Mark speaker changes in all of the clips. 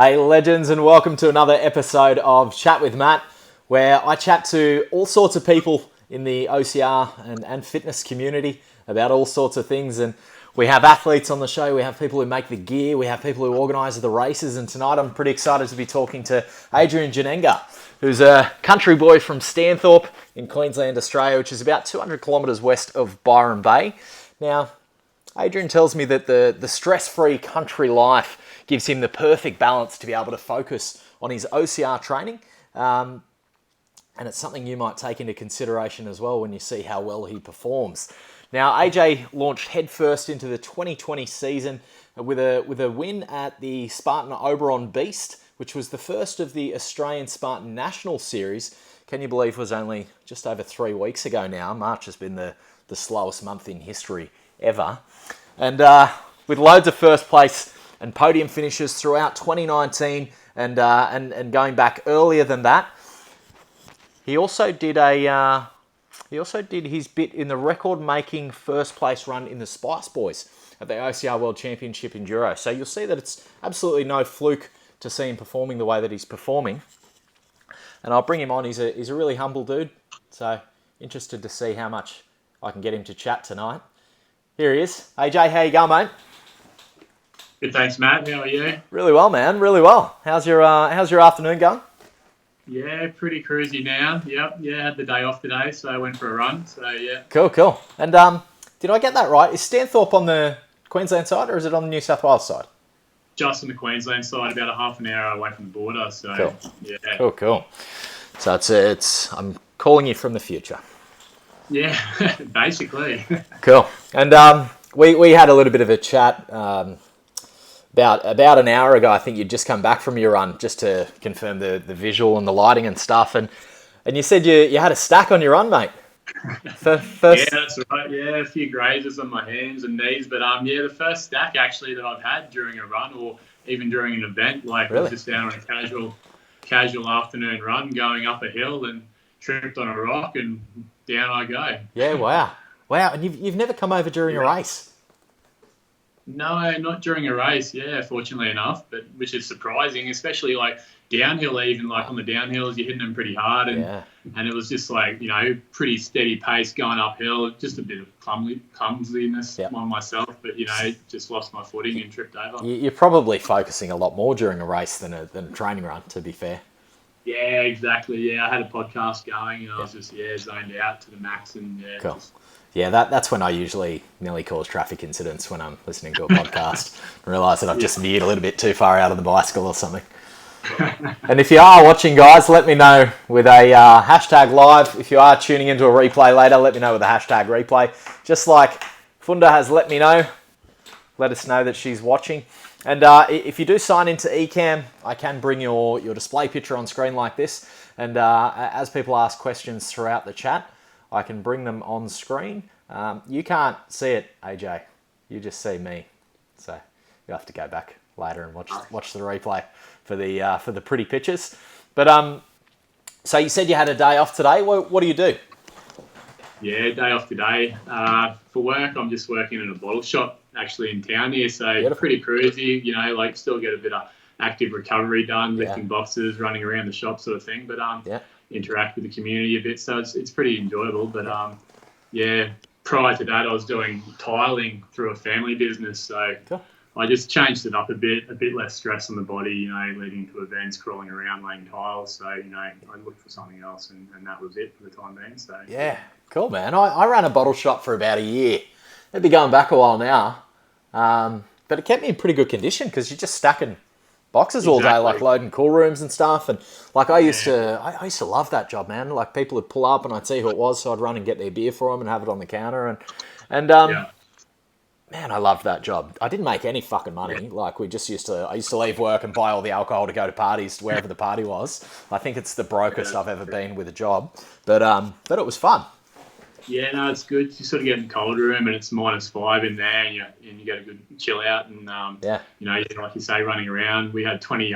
Speaker 1: Hey legends, and welcome to another episode of Chat with Matt, where I chat to all sorts of people in the OCR and fitness community about all sorts of things. And we have athletes on the show, we have people who make the gear, we have people who organise the races, and tonight I'm pretty excited to be talking to Adrian Jannenga, who's a country boy from Stanthorpe in Queensland, Australia, which is about 200 kilometres west of Byron Bay. Now, Adrian tells me that the stress-free country life gives him the perfect balance to be able to focus on his OCR training. And it's something you might take into consideration as well when you see how well he performs. Now, AJ launched headfirst into the 2020 season with a win at the Spartan Oberon Beast, which was the first of the Australian Spartan National Series. Can you believe it was only just over 3 weeks ago now? March has been the slowest month in history ever. And with loads of first place and podium finishes throughout 2019 and going back earlier than that, he also did his bit in the record-making first place run in the Spice Boys at the OCR World Championship Enduro. So you'll see that it's absolutely no fluke to see him performing the way that he's performing. And I'll bring him on. He's a really humble dude. So interested to see how much I can get him to chat tonight. Here he is. AJ, how you going, mate?
Speaker 2: Good, thanks, Matt. How are you?
Speaker 1: Really well, man. Really well. How's your afternoon going?
Speaker 2: Yeah, pretty cruisy now. Yep. Yeah, had the day off today, so I went for a run. So yeah.
Speaker 1: Cool. And did I get that right? Is Stanthorpe on the Queensland side or is it on the New South Wales side?
Speaker 2: Just on the Queensland side, about a half an hour away from the border. So
Speaker 1: cool.
Speaker 2: Yeah.
Speaker 1: Cool. So it's I'm calling you from the future.
Speaker 2: Yeah, basically.
Speaker 1: Cool. And we had a little bit of a chat about an hour ago. I think you'd just come back from your run just to confirm the visual and the lighting and stuff. And you said you had a stack on your run, mate. First...
Speaker 2: Yeah, that's right. Yeah, a few grazes on my hands and knees. But yeah, the first stack actually that I've had during a run or even during an event, like really? I was just down on a casual afternoon run going up a hill and tripped on a rock and down I go.
Speaker 1: Yeah, wow. And you've never come over during a race?
Speaker 2: No, not during a race. Yeah, fortunately enough, but which is surprising, especially like downhill. Even like on the downhills, you're hitting them pretty hard, and it was just like pretty steady pace going uphill. Just a bit of clumsiness on myself, but just lost my footing and tripped over.
Speaker 1: You're probably focusing a lot more during a race than a training run, to be fair.
Speaker 2: Yeah, exactly. Yeah, I had a podcast going and I was just zoned out to the max and
Speaker 1: cool. Yeah, that's when I usually nearly cause traffic incidents when I'm listening to a podcast and realise that I've just veered a little bit too far out of the bicycle or something. And if you are watching, guys, let me know with a hashtag live. If you are tuning into a replay later, let me know with a hashtag replay. Just like Funda has let me know, let us know that she's watching. And if you do sign into Ecamm, I can bring your display picture on screen like this. And as people ask questions throughout the chat, I can bring them on screen. You can't see it, AJ. You just see me. So you have to go back later and watch the replay for the pretty pictures. But so you said you had a day off today. What do you do?
Speaker 2: Yeah, day off today. For work, I'm just working in a bottle shop actually in town here. So beautiful. Pretty cruisy, like still get a bit of active recovery done, lifting boxes, running around the shop sort of thing. But interact with the community a bit. So it's pretty enjoyable. But prior to that, I was doing tiling through a family business. So cool. I just changed it up a bit less stress on the body, leading to events, crawling around, laying tiles. So, I looked for something else and that was it for the time being. So
Speaker 1: yeah, cool, man. I ran a bottle shop for about a year. It'd be going back a while now. But it kept me in pretty good condition because you're just stacking boxes all day, like loading cool rooms and stuff. And like I used to love that job, man. Like people would pull up and I'd see who it was, so I'd run and get their beer for them and have it on the counter. And man, I loved that job. I didn't make any fucking money. Like I used to leave work and buy all the alcohol to go to parties wherever the party was. I think it's the brokest I've ever been with a job, but it was fun.
Speaker 2: Yeah, no, it's good. You sort of get in the cold room and it's -5 in there, and you get a good chill out. And like you say, running around. We had 20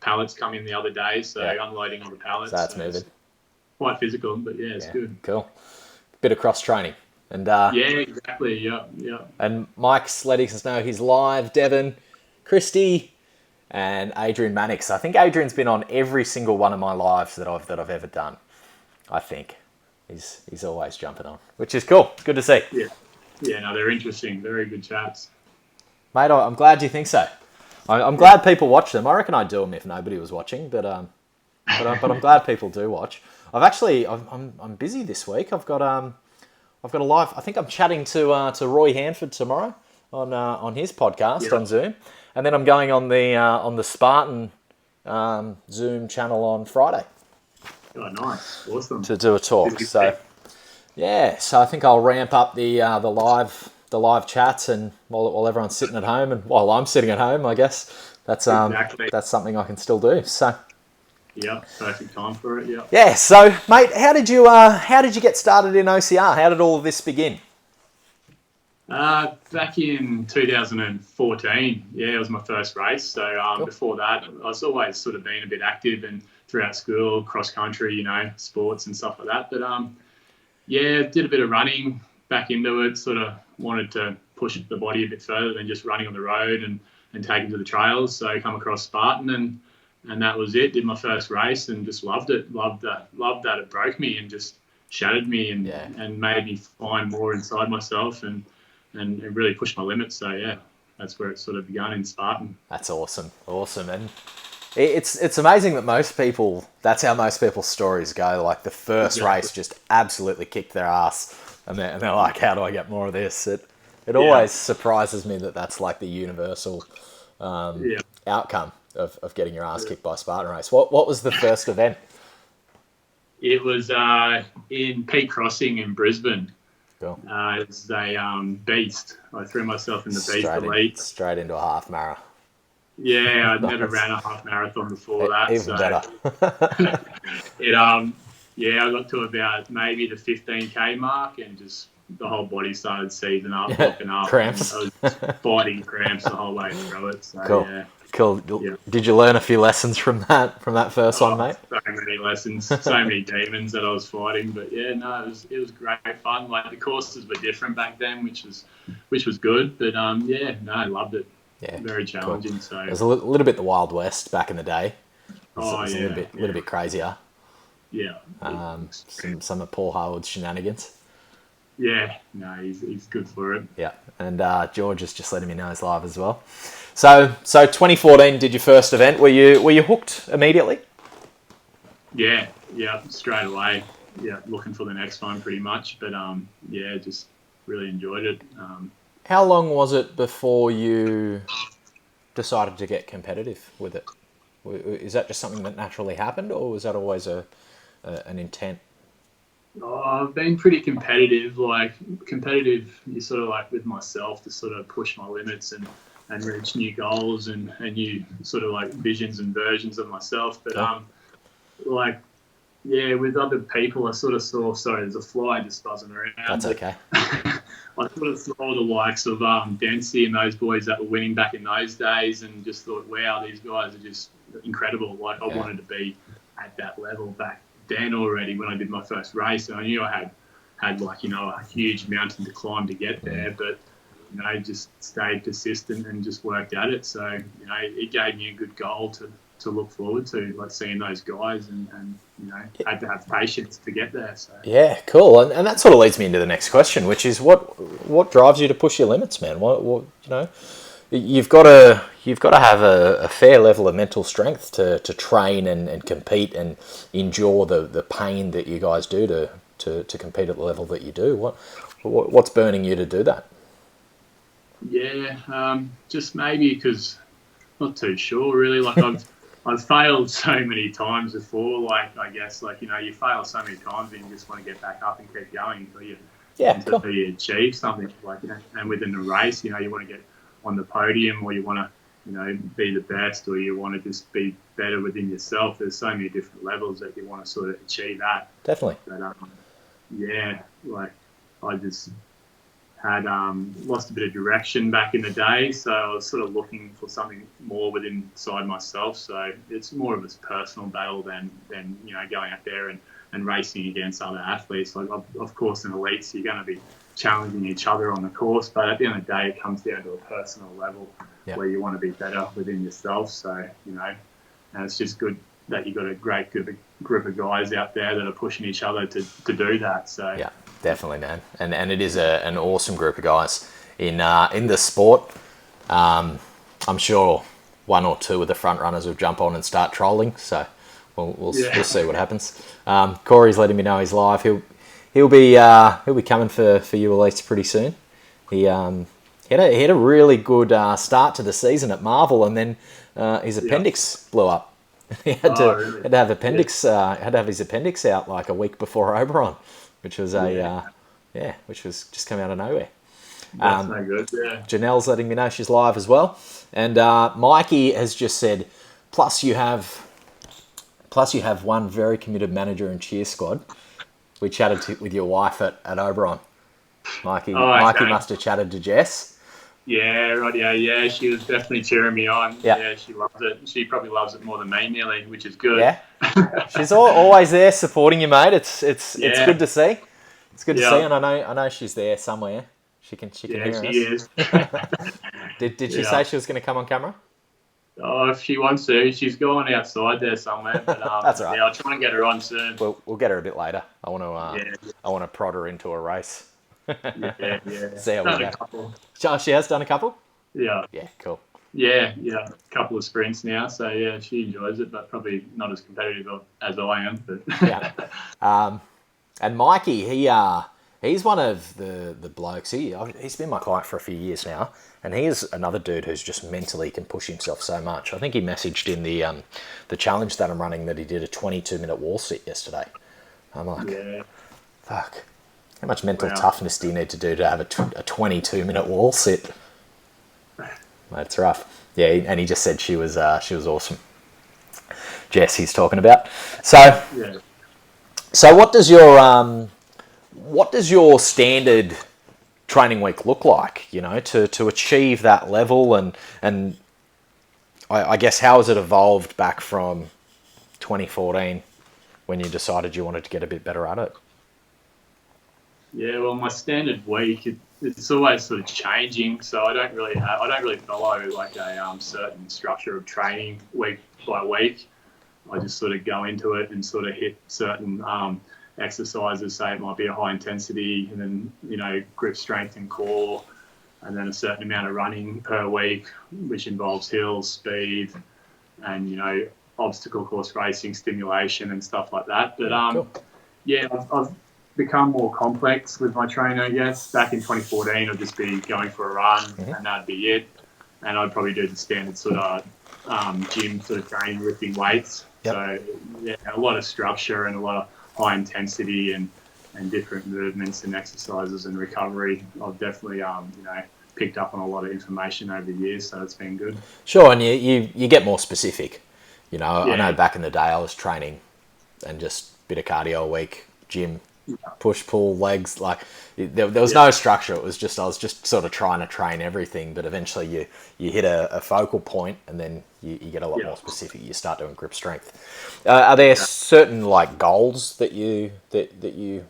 Speaker 2: pallets come in the other day, so unloading all the pallets.
Speaker 1: So that's moving.
Speaker 2: Quite physical, but it's good.
Speaker 1: Cool. Bit of cross training. And
Speaker 2: yeah, exactly. Yeah.
Speaker 1: And Mike's letting us know he's live. Devon, Christy, and Adrian Mannix. I think Adrian's been on every single one of my lives that I've ever done. I think he's always jumping on, which is cool. Good to see.
Speaker 2: Yeah, no, they're interesting. Very good chats.
Speaker 1: Mate, I'm glad you think so. I'm glad people watch them. I reckon I'd do them if nobody was watching, but I'm glad people do watch. I'm busy this week. I've got a live. I think I'm chatting to Roy Hanford tomorrow on his podcast on Zoom, and then I'm going on the Spartan Zoom channel on Friday.
Speaker 2: Oh, nice, awesome.
Speaker 1: To do a talk. So I think I'll ramp up the live chats, and while everyone's sitting at home, and while I'm sitting at home, I guess that's something I can still do. So.
Speaker 2: Yeah, perfect time for it. Yeah.
Speaker 1: Yeah. So, mate, how did you get started in OCR? How did all of this begin?
Speaker 2: Back in 2014, it was my first race. So cool. Before that, I was always sort of been a bit active and throughout school, cross country, sports and stuff like that. But did a bit of running, back into it. Sort of wanted to push the body a bit further than just running on the road and taking to the trails. So I come across Spartan and that was it. Did my first race and just loved it. Loved that it broke me and just shattered me and made me find more inside myself and really push my limits. So that's where it sort of began in Spartan.
Speaker 1: That's awesome, and it's amazing that that's how most people's stories go. Like the first race just absolutely kicked their ass, and they're like, how do I get more of this? It always surprises me that that's like the universal outcome of getting your ass kicked by a Spartan race. What was the first event?
Speaker 2: It was in Peak Crossing in Brisbane.
Speaker 1: Cool.
Speaker 2: It was a beast. I threw myself in the beast elite.
Speaker 1: Straight into a half marathon.
Speaker 2: Yeah, I'd never ran a half marathon before that.
Speaker 1: Even better.
Speaker 2: I got to about maybe the 15k mark and just the whole body started seizing up, locking up.
Speaker 1: Cramps.
Speaker 2: I was fighting cramps the whole way through it. So,
Speaker 1: cool. Cool. Yeah. Did you learn a few lessons from that first one, mate?
Speaker 2: So many lessons, so many demons that I was fighting. But it was great fun. Like the courses were different back then, which was good. But I loved it. Yeah, very challenging. Cool. So
Speaker 1: it was a little bit the Wild West back in the day. It was a little bit crazier.
Speaker 2: Yeah.
Speaker 1: Some of Paul Harwood's shenanigans.
Speaker 2: Yeah, no, he's good for it.
Speaker 1: Yeah, and George is just letting me know he's live as well. So 2014 did your first event. Were you hooked immediately?
Speaker 2: Yeah, straight away. Yeah, looking for the next one pretty much. But just really enjoyed it.
Speaker 1: How long was it before you decided to get competitive with it? Is that just something that naturally happened, or was that always an intent?
Speaker 2: Oh, I've been pretty competitive. You sort of like with myself to sort of push my limits and reach new goals and new sort of like visions and versions of myself. But with other people, I sort of saw. Sorry, there's a fly just buzzing around.
Speaker 1: That's okay.
Speaker 2: I sort of saw the likes of Dempsey and those boys that were winning back in those days, and just thought, wow, these guys are just incredible. Like I wanted to be at that level back then already when I did my first race, and I knew I had a huge mountain to climb to get there, but just stayed persistent and just worked at it. So it gave me a good goal to look forward to, like seeing those guys, and had to have patience to get there. So
Speaker 1: yeah, cool. And that sort of leads me into the next question, which is what drives you to push your limits, man? What you've got to have a fair level of mental strength to train and compete and endure the pain that you guys do to compete at the level that you do. What's burning you to do that?
Speaker 2: Yeah, just maybe because not too sure really. Like I've failed so many times before. Like I guess you fail so many times and you just want to get back up and keep going until you achieve something. And within the race, you want to get on the podium, or you want to be the best, or you want to just be better within yourself. There's so many different levels that you want to sort of achieve that.
Speaker 1: Definitely.
Speaker 2: But I just had lost a bit of direction back in the day, so I was sort of looking for something more within inside myself. So it's more of a personal battle than going out there and racing against other athletes. Like of course in elites you're going to be challenging each other on the course. But at the end of the day, it comes down to a personal level where you want to be better within yourself. So, and it's just good that you've got a great group of guys out there that are pushing each other to do that. So
Speaker 1: yeah, definitely, man. And it is an awesome group of guys in the sport. I'm sure one or two of the front runners will jump on and start trolling. So we'll see what happens. Corey's letting me know he's live. He'll be coming for you Elise pretty soon. He had a really good start to the season at Marvel, and then his appendix blew up. He had to have his appendix out like a week before Oberon, which was which was just come out of nowhere.
Speaker 2: That's no good. Yeah.
Speaker 1: Janelle's letting me know she's live as well, and Mikey has just said, plus you have one very committed manager and cheer squad. We chatted with your wife at Oberon. Mikey must have chatted to Jess.
Speaker 2: Yeah, right. Yeah, she was definitely cheering me on.
Speaker 1: Yep.
Speaker 2: Yeah, she loves it. She probably loves it more than me, nearly, which is good.
Speaker 1: Yeah, she's always there supporting you, mate. It's good to see. It's good to see, and I know she's there somewhere. She can hear us.
Speaker 2: Yeah, she is.
Speaker 1: Did she say she was going to come on camera?
Speaker 2: Oh, if she wants to, she's going outside there somewhere. But,
Speaker 1: that's right.
Speaker 2: Yeah, I'll try and get her on soon.
Speaker 1: We'll get her a bit later. I want to prod her into a race.
Speaker 2: Yeah.
Speaker 1: See how we go. She has done a couple?
Speaker 2: Yeah.
Speaker 1: Yeah, cool.
Speaker 2: Yeah, a couple of sprints now. So, yeah, she enjoys it, but probably not as competitive as I am. But
Speaker 1: yeah. And Mikey, he's one of the blokes. He's been my client for a few years now, and he is another dude who's just mentally can push himself so much. I think he messaged in the challenge that I'm running that he did a 22-minute wall sit yesterday. I'm like, fuck. How much mental toughness do you need to do to have a 22-minute wall sit? It's rough. Yeah, and he just said she was awesome. Jess, he's talking about. So what does your standard training week look like? To achieve that level, and I guess how has it evolved back from 2014 when you decided you wanted to get a bit better at it?
Speaker 2: Yeah, well, my standard week it's always sort of changing, so I don't really follow like a certain structure of training week by week. I just sort of go into it and sort of hit certain exercises. Say it might be a high intensity, and then grip strength and core, and then a certain amount of running per week, which involves hills, speed, and obstacle course racing, stimulation, and stuff like that. But
Speaker 1: cool.
Speaker 2: I've become more complex with my training, I guess. Back in 2014, I'd just be going for a run, and that'd be it. And I'd probably do the standard sort of gym sort of training, lifting weights.
Speaker 1: Yep.
Speaker 2: So a lot of structure and a lot of high intensity and different movements and exercises and recovery. I've definitely picked up on a lot of information over the years, so it's been good.
Speaker 1: Sure, and you get more specific. I know back in the day I was training and just a bit of cardio a week, gym, push, pull, legs. Like there was no structure. It was just I was just sort of trying to train everything, but eventually you hit a focal point, and then you get a lot more specific. You start doing grip strength. Are there certain like goals that you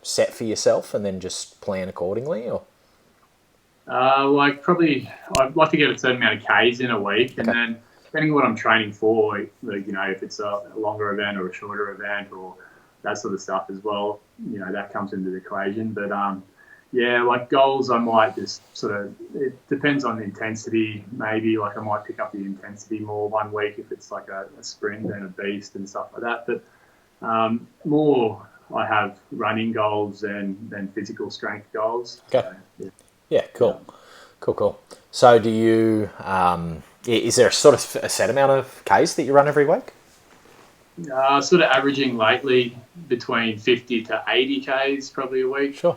Speaker 1: set for yourself, and then just plan accordingly, or?
Speaker 2: Like probably I'd like to get a certain amount of Ks in a week, and then depending on what I'm training for, like, if it's a longer event or a shorter event or that sort of stuff as well, that comes into the equation. But like goals, I might just it depends on the intensity. Maybe like I might pick up the intensity more one week if it's like a sprint and a beast and stuff like that. But more I have running goals than physical strength goals.
Speaker 1: Okay.
Speaker 2: So,
Speaker 1: yeah, cool. Cool. So do you, is there a sort of a set amount of Ks that you run every week?
Speaker 2: Sort of averaging lately between 50 to 80 Ks probably a week.
Speaker 1: Sure.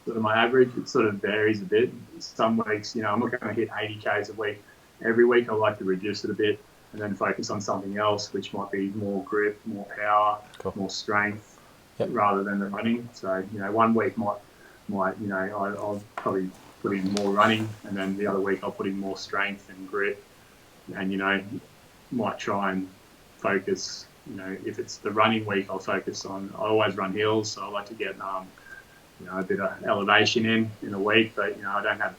Speaker 2: Sort of my average. It sort of varies a bit. Some weeks, I'm not going to hit 80 Ks a week. Every week I like to reduce it a bit and then focus on something else, which might be more grip, more power, more strength, rather than the running. So, one week might I'll probably put in more running, and then the other week I'll put in more strength and grip, and, might try and focus. If it's the running week, I'll focus on. I always run hills, so I like to get a bit of elevation in a week, but I don't have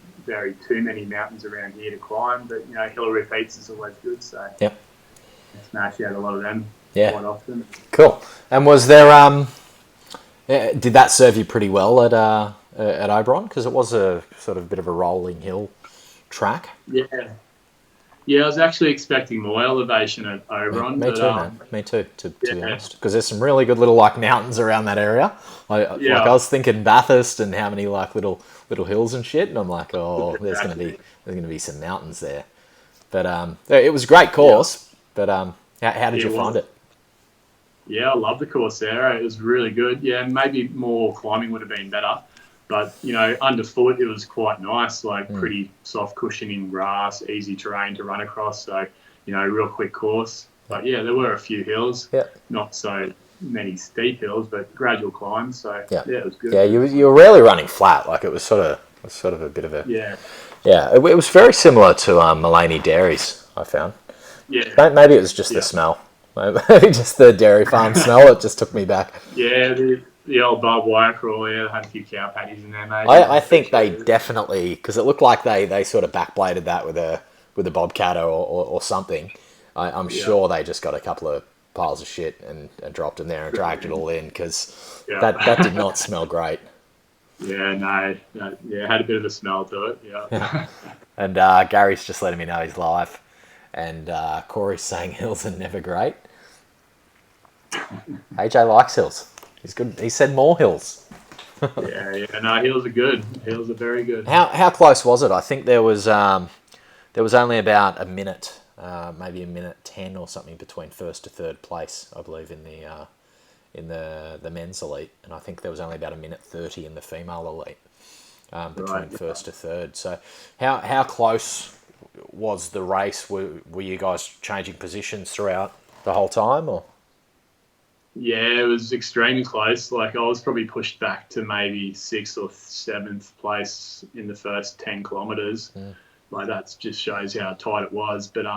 Speaker 2: too many mountains around here to climb. But Hillary Peaks is always good, so
Speaker 1: yep,
Speaker 2: I smash out a lot of them quite often.
Speaker 1: Cool. And was there did that serve you pretty well at Oberon, because it was a sort of bit of a rolling hill track?
Speaker 2: Yeah, I was actually expecting more elevation at Oberon.
Speaker 1: Me too, man. Me too, to be honest. Because there's some really good little mountains around that area. I was thinking Bathurst and how many little hills and shit, and I'm like, oh, there's gonna be some mountains there. But it was a great course. But how did you find it?
Speaker 2: Yeah, I love the course there. It was really good. Yeah, maybe more climbing would have been better. But, underfoot, it was quite nice, pretty soft cushioning grass, easy terrain to run across. So, real quick course. But, yeah, there were a few hills, not so many steep hills, but gradual climbs. So, it was good.
Speaker 1: Yeah, you were rarely running flat. It was sort of a bit of a...
Speaker 2: Yeah.
Speaker 1: Yeah, it was very similar to Mulaney Dairies, I found.
Speaker 2: Yeah.
Speaker 1: Maybe it was just the smell. Maybe just the dairy farm smell. It just took me back.
Speaker 2: Yeah, the old barbed wire crawl, had a few cow patties in there, mate.
Speaker 1: I think they definitely, because it looked like they sort of backbladed that with a bobcat or something. I'm sure they just got a couple of piles of shit and dropped them there and dragged it all in, because that did not smell great.
Speaker 2: Yeah, no, it had a bit of a smell to it. Yeah.
Speaker 1: And Gary's just letting me know he's live, and Corey's saying hills are never great. AJ likes hills. He's good. He said more hills.
Speaker 2: No, hills are good. Hills are very good.
Speaker 1: How close was it? I think there was only about a minute, maybe a minute 10 or something between first to third place, I believe, in the men's elite, and I think there was only about a minute 30 in the female elite between first to third. So, how close was the race? Were you guys changing positions throughout the whole time, or?
Speaker 2: Yeah, it was extremely close. I was probably pushed back to maybe 6th or 7th place in the first 10 kilometres. That just shows how tight it was. But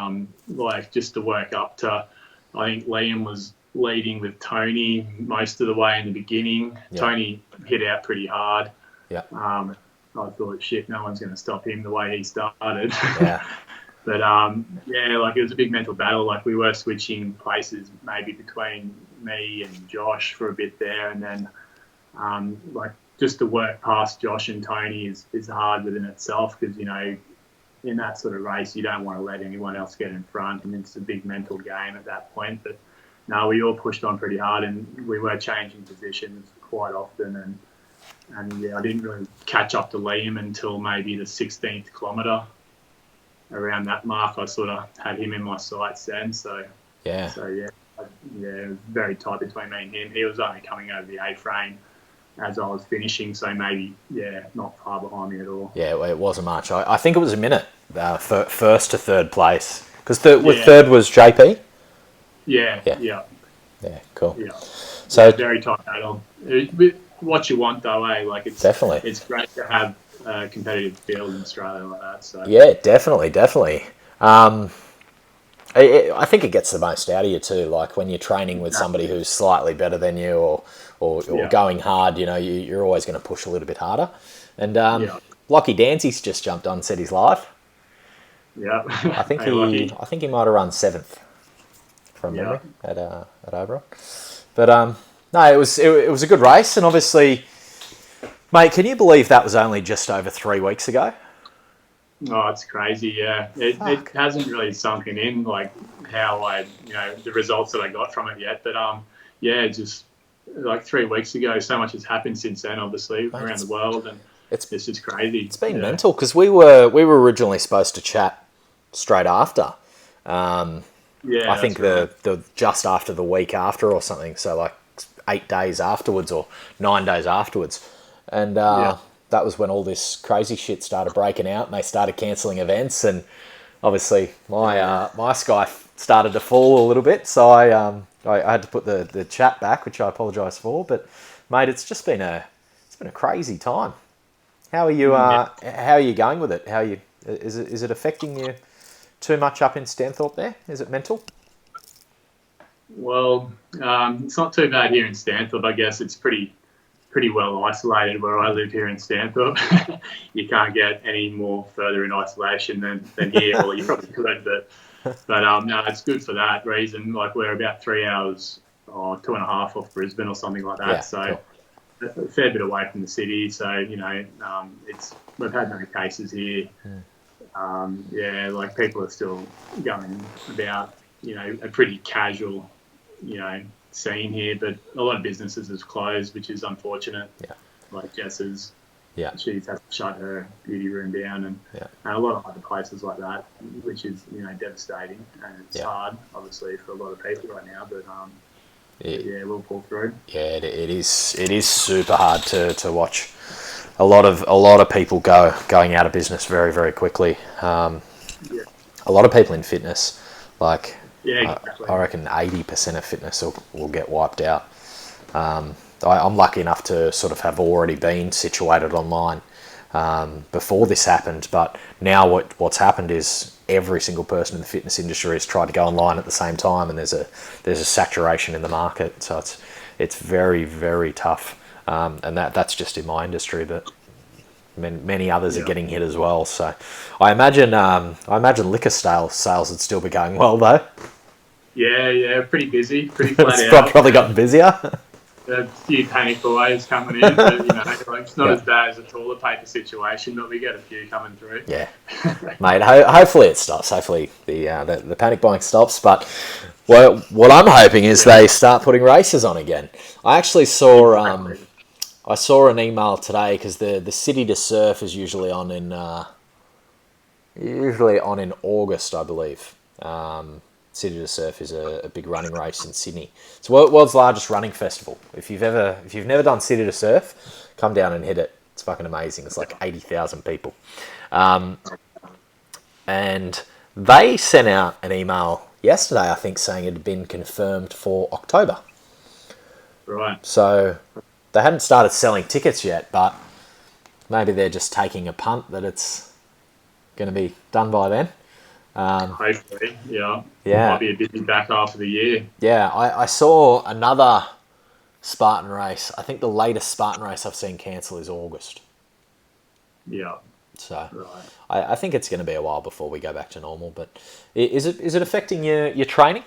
Speaker 2: just to work up to, I think Liam was leading with Tony most of the way in the beginning. Tony hit out pretty hard. I thought, shit, no one's going to stop him the way he started. But it was a big mental battle. We were switching places maybe between me and Josh for a bit there, and then just to work past Josh and Tony is hard within itself, because in that sort of race you don't want to let anyone else get in front, and it's a big mental game at that point. But no, we all pushed on pretty hard, and we were changing positions quite often, and I didn't really catch up to Liam until maybe the 16th kilometre. Around that mark, I sort of had him in my sights then. So it was very tight between me and him. He was only coming over the A-frame as I was finishing, so maybe, not far behind me at all. Yeah,
Speaker 1: it wasn't much. I think it was a minute first to third place, because third was JP?
Speaker 2: Yeah,
Speaker 1: cool.
Speaker 2: Yeah.
Speaker 1: So
Speaker 2: very tight battle. What you want though, it's
Speaker 1: definitely.
Speaker 2: It's great to have a competitive field in Australia like that. So
Speaker 1: yeah, definitely. I think it gets the most out of you too. When you're training with somebody who's slightly better than you, or going hard, you're always going to push a little bit harder. And Lockie Dancy's just jumped on, said he's live.
Speaker 2: Yeah,
Speaker 1: I think he might have run 7th from memory at Oberon. But no, it was a good race, and obviously, mate, can you believe that was only just over 3 weeks ago?
Speaker 2: Oh, it's crazy, yeah. It hasn't really sunken in, how the results that I got from it yet. But, just 3 weeks ago, so much has happened since then, obviously, around the world, and it's just crazy.
Speaker 1: It's been mental, because we were originally supposed to chat straight after. I think the just after the week after or something, so 8 days afterwards or 9 days afterwards. And that was when all this crazy shit started breaking out, and they started cancelling events, and obviously my sky started to fall a little bit, so I had to put the chat back, which I apologise for. But mate, it's been a crazy time. How are you? How are you going with it? Is it affecting you too much up in Stanthorpe there? Is it mental?
Speaker 2: Well, it's not too bad here in Stanthorpe. I guess it's pretty pretty well isolated where I live here in Stanthorpe. You can't get any more further in isolation than here. Well, you probably could, but no, it's good for that reason. Like we're about 3 hours or 2.5 off Brisbane or something like that.
Speaker 1: Yeah,
Speaker 2: so
Speaker 1: cool.
Speaker 2: a fair bit away from the city. So, you know, we've had no cases here. Yeah, like people are still going about, you know, a pretty casual, you know, scene here, but a lot of businesses have closed, which is unfortunate.
Speaker 1: Yeah.
Speaker 2: Like Jess's,
Speaker 1: she's
Speaker 2: had to shut her beauty room down, and a lot of other places like that, which is, you know, devastating, and it's hard, obviously, for a lot of people right now. But we'll pull through. Yeah,
Speaker 1: it is super hard to watch. A lot of people going out of business very, very quickly. A lot of people in fitness, like. Yeah, exactly. I reckon 80% of fitness will get wiped out. I'm lucky enough to sort of have already been situated online before this happened, but now what's happened is every single person in the fitness industry has tried to go online at the same time, and there's a saturation in the market, so it's very, very tough. And that's just in my industry, but many others are getting hit as well. So I imagine liquor sales would still be going well though.
Speaker 2: Yeah, pretty busy, pretty flat
Speaker 1: out. It's probably gotten busier.
Speaker 2: A few panic boys coming in, but you know, like, it's not as bad as a toilet paper situation, but we get a few coming through.
Speaker 1: Yeah, mate. Hopefully it stops. Hopefully the panic buying stops. But what I'm hoping is they start putting races on again. I actually saw an email today because the City to Surf is usually on in August, I believe. City to Surf is a big running race in Sydney. It's the world's largest running festival. If you've never done City to Surf, come down and hit it. It's fucking amazing. It's like 80,000 people. And they sent out an email yesterday, I think, saying it had been confirmed for October.
Speaker 2: Right.
Speaker 1: So they hadn't started selling tickets yet, but maybe they're just taking a punt that it's going to be done by then.
Speaker 2: Hopefully, might be a busy back half of the year.
Speaker 1: Yeah, I saw another Spartan race. I think the latest Spartan race I've seen cancel is August.
Speaker 2: Yeah.
Speaker 1: So I think it's going to be a while before we go back to normal. But is it affecting your training?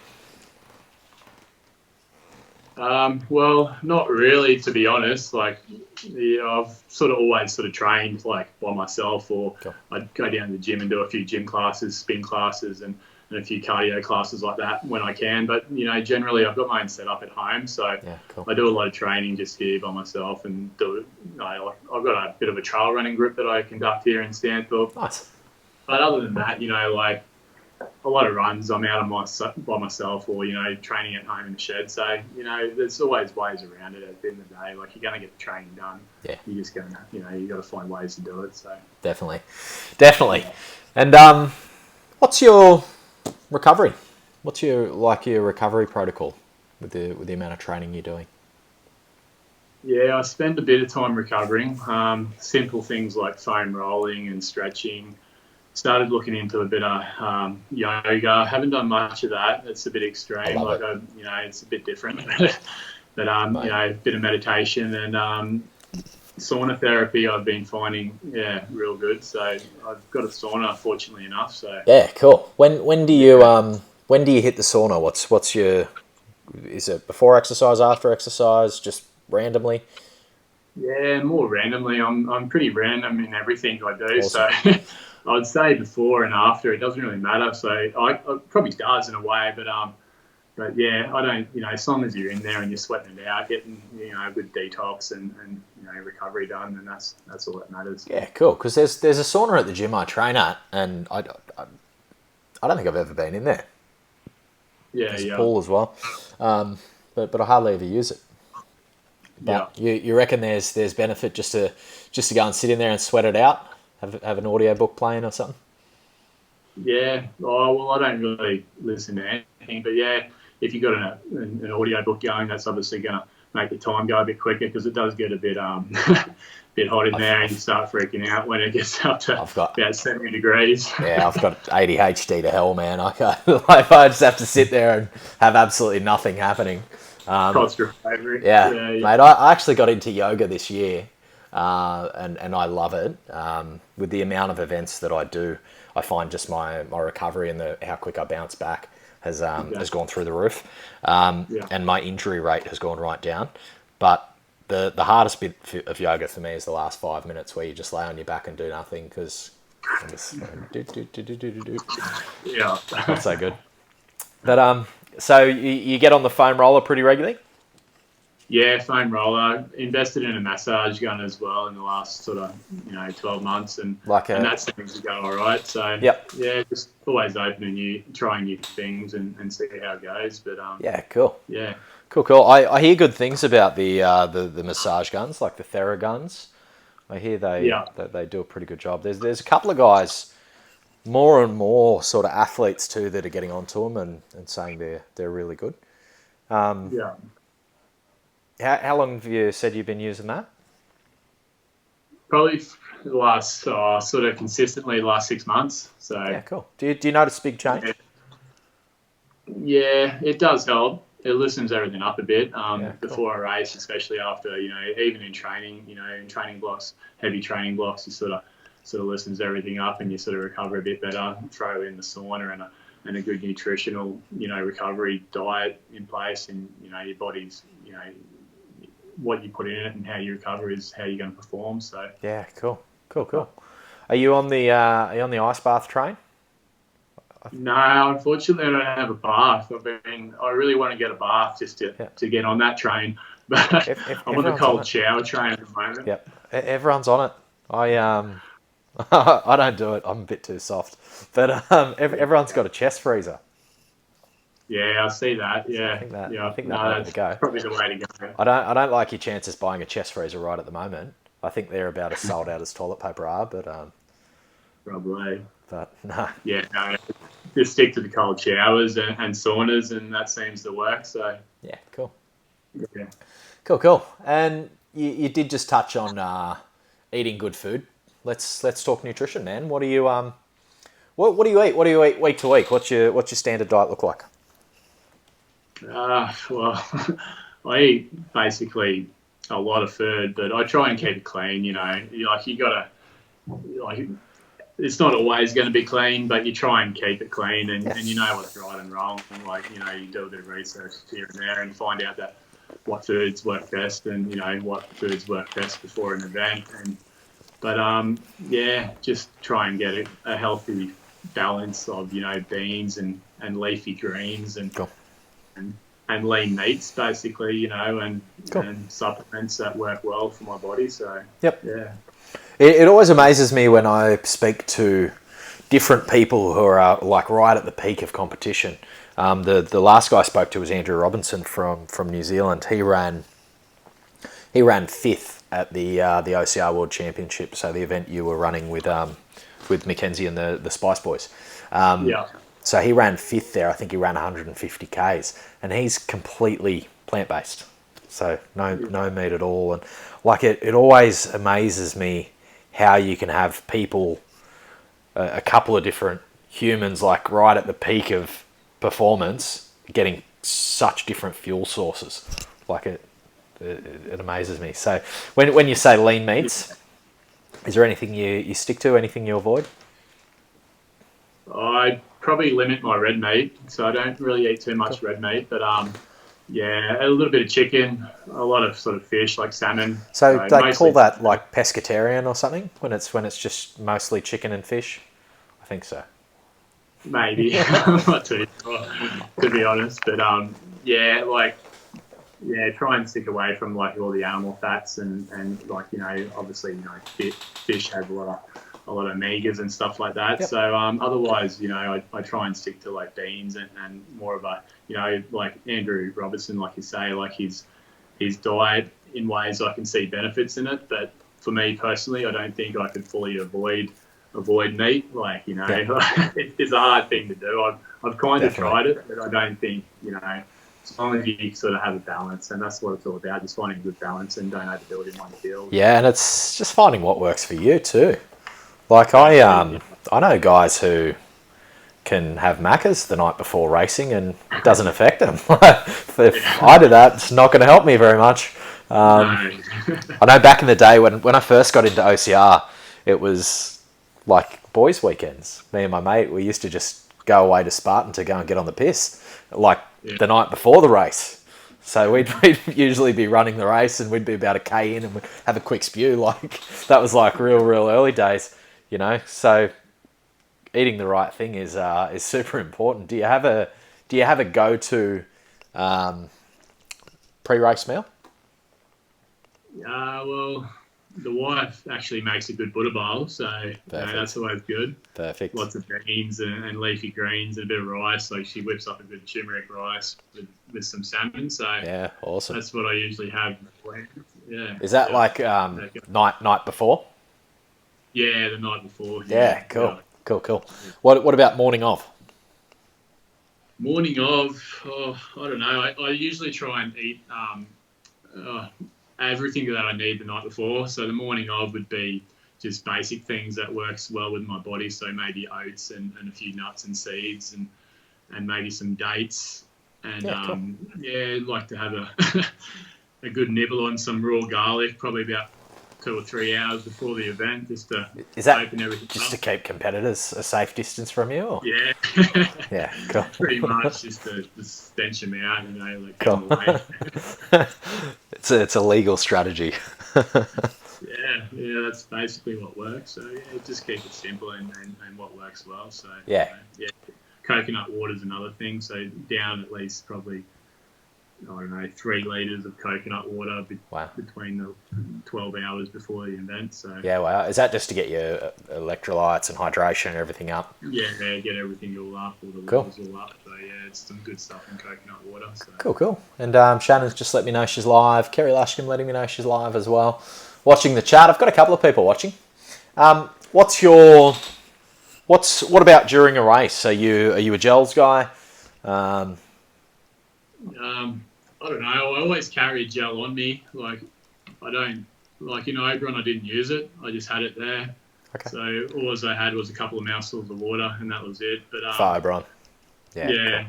Speaker 2: Well, not really, to be honest. Like, I've sort of always trained like by myself, or I'd go down to the gym and do a few gym classes, spin classes, and a few cardio classes like that when I can. But, you know, generally I've got my own setup at home, so I do a lot of training just here by myself, and I've got a bit of a trail running group that I conduct here in Stanthorpe.
Speaker 1: Nice.
Speaker 2: But other than that, you know, like, a lot of runs I'm out by myself, or, you know, training at home in the shed. So, you know, there's always ways around it at the end of the day. Like, you're going to get the training done. Yeah. You're just going to, you know, you got to find ways to do it. So
Speaker 1: Definitely. And what's your recovery? What's your recovery protocol with the amount of training you're doing?
Speaker 2: Yeah, I spend a bit of time recovering. Simple things like foam rolling and stretching. Started looking into a bit of yoga. Haven't done much of that. It's a bit extreme. Like, you know, it's a bit different. But you know, a bit of meditation and sauna therapy I've been finding, real good. So I've got a sauna, fortunately enough. So
Speaker 1: yeah, cool. When do you hit the sauna? What's your, is it before exercise, after exercise, just randomly?
Speaker 2: Yeah, more randomly. I'm pretty random in everything I do.
Speaker 1: Awesome.
Speaker 2: So I'd say before and after, it doesn't really matter. So it probably does in a way, but yeah, I don't, you know, as long as you're in there and you're sweating it out, getting, you know, a good detox and you know, recovery done, then that's all that matters.
Speaker 1: Yeah, cool. Because there's a sauna at the gym I train at, and I don't think I've ever been in there.
Speaker 2: Yeah,
Speaker 1: there's a pool as well, but I hardly ever use it. But you reckon there's benefit just to go and sit in there and sweat it out? Have an audio book playing or something?
Speaker 2: Yeah. Oh, well, I don't really listen to anything, but yeah, if you've got an audio book going, that's obviously going to make the time go a bit quicker, because it does get a bit bit hot in there, and you start freaking out when it gets up to about 70 degrees.
Speaker 1: Yeah, I've got ADHD to hell, man. I just have to sit there and have absolutely nothing happening.
Speaker 2: Cultural favourite.
Speaker 1: Yeah, mate, I actually got into yoga this year, and I love it. With the amount of events that I do, I find just my recovery and how quick I bounce back has gone through the roof, and my injury rate has gone right down. But the hardest bit of yoga for me is the last 5 minutes where you just lay on your back and do nothing because I'm just
Speaker 2: Yeah,
Speaker 1: not so good. But so you get on the foam roller pretty regularly?
Speaker 2: Yeah, foam roller. Invested in a massage gun as well in the last sort of 12 months, and that seems to go all right. So yeah, just always trying new things and see how it goes. But
Speaker 1: yeah, cool.
Speaker 2: Yeah,
Speaker 1: cool. I hear good things about the massage guns, like the Theraguns. I hear they do a pretty good job. There's a couple of guys, more and more sort of athletes too, that are getting onto them and saying they're really good.
Speaker 2: Yeah.
Speaker 1: How long have you said you've been using that?
Speaker 2: Probably the last sort of consistently the last 6 months. So
Speaker 1: yeah, cool. Do you notice big change?
Speaker 2: Yeah, it does help. It loosens everything up a bit
Speaker 1: cool.
Speaker 2: before a race, especially after even in training. In training blocks, heavy training blocks, you sort of loosens everything up and you sort of recover a bit better. Throw in the sauna and a good nutritional recovery diet in place, and your body's what you put in it and how you recover is how you're going to perform. So
Speaker 1: yeah, cool. Are you on the ice bath train?
Speaker 2: No, unfortunately, I don't have a bath. I really want to get a bath just to get on that train, but I'm on the cold shower train at the moment.
Speaker 1: Yep, everyone's on it. I don't do it. I'm a bit too soft, but everyone's got a chest freezer.
Speaker 2: Yeah, I see that. Yeah,
Speaker 1: I think that's
Speaker 2: probably the way to go.
Speaker 1: I don't like your chances buying a chest freezer right at the moment. I think they're about as sold out as toilet paper are, but
Speaker 2: probably.
Speaker 1: But no.
Speaker 2: Yeah, no. Just stick to the cold showers and saunas, and that seems to work. So
Speaker 1: yeah, cool.
Speaker 2: Yeah,
Speaker 1: cool. And you did just touch on eating good food. Let's talk nutrition, man. What do you what do you eat? What do you eat week to week? What's your standard diet look like?
Speaker 2: Well, I eat basically a lot of food, but I try and keep it clean. You gotta it's not always going to be clean, but you try and keep it clean, and you know what's right and wrong. And you do a bit of research here and there and find out that what foods work best, and what foods work best before an event. But just try and get a healthy balance of beans and leafy greens and
Speaker 1: cool.
Speaker 2: and lean meats basically, and supplements that work well for my body. So
Speaker 1: yep.
Speaker 2: Yeah.
Speaker 1: It always amazes me when I speak to different people who are like right at the peak of competition. The last guy I spoke to was Andrew Robinson from New Zealand. He ran fifth at the OCR World Championship, so the event you were running with Mackenzie and the Spice Boys. So he ran fifth there. I think he ran 150 Ks, and he's completely plant-based. So no meat at all. And like it always amazes me how you can have people, a couple of different humans, like right at the peak of performance, getting such different fuel sources. Like it amazes me. So when you say lean meats, is there anything you stick to? Anything you avoid?
Speaker 2: I probably limit my red meat, so I don't really eat too much red meat. But a little bit of chicken, a lot of sort of fish like salmon.
Speaker 1: So they call that like pescatarian or something when it's just mostly chicken and fish. I think so.
Speaker 2: Maybe I'm not too sure, to be honest. But try and stick away from like all the animal fats and obviously fish has a lot of omegas and stuff like that. Yep. So otherwise I try and stick to like beans and more of a like Andrew Robertson, like you say, like his diet in ways I can see benefits in it. But for me personally, I don't think I could fully avoid meat. Like it's a hard thing to do. I've kind of tried it, but I don't think as long as you sort of have a balance, and that's what it's all about, just finding a good balance and don't overdo it in one field.
Speaker 1: Yeah, and it's just finding what works for you too. Like I know guys who can have Maccas the night before racing and it doesn't affect them. If I do that, it's not going to help me very much.
Speaker 2: No.
Speaker 1: I know back in the day when I first got into OCR, it was like boys' weekends. Me and my mate, we used to just go away to Spartan to go and get on the piss, like the night before the race. So we'd usually be running the race and we'd be about a K in and we'd have a quick spew. Like that was like real early days, you know. So eating the right thing is super important. Do you have a go-to pre-race meal?
Speaker 2: Well, the wife actually makes a good Buddha bowl, so that's always good.
Speaker 1: Perfect.
Speaker 2: Lots of beans and leafy greens and a bit of rice. Like she whips up a good turmeric rice with some salmon. So
Speaker 1: yeah, awesome.
Speaker 2: That's what I usually have. Yeah.
Speaker 1: Is that like night before?
Speaker 2: Yeah, the night before.
Speaker 1: Yeah, cool. Yeah. Cool. What about morning of?
Speaker 2: Morning of, I don't know. I usually try and eat everything that I need the night before. So the morning of would be just basic things that works well with my body. So maybe oats and a few nuts and seeds and maybe some dates. And
Speaker 1: cool.
Speaker 2: I'd like to have a good nibble on some raw garlic, probably about 2 or 3 hours before the event, just to open everything
Speaker 1: just
Speaker 2: up.
Speaker 1: To keep competitors a safe distance from you? Or?
Speaker 2: Yeah.
Speaker 1: Yeah, cool.
Speaker 2: Pretty much just to stench them out, like
Speaker 1: cool. It's a legal strategy.
Speaker 2: Yeah, that's basically what works. So just keep it simple and what works well. So coconut water is another thing. So down at least probably 3 litres of coconut water between the 12 hours before the event. So
Speaker 1: yeah, wow. Is that just to get your electrolytes and hydration and everything up?
Speaker 2: Yeah, get everything all up, all the levels all up. So it's some good stuff in coconut water. So.
Speaker 1: Cool. And Shannon's just let me know she's live. Kerry Lashcombe letting me know she's live as well. Watching the chat. I've got a couple of people watching. What about during a race? Are you a gels guy?
Speaker 2: I don't know. I always carry a gel on me. Like, I don't, Oberon, I didn't use it. I just had it there. Okay. So all I had was a couple of mouthfuls of water, and that was it. But
Speaker 1: for Oberon. Yeah.
Speaker 2: Cool.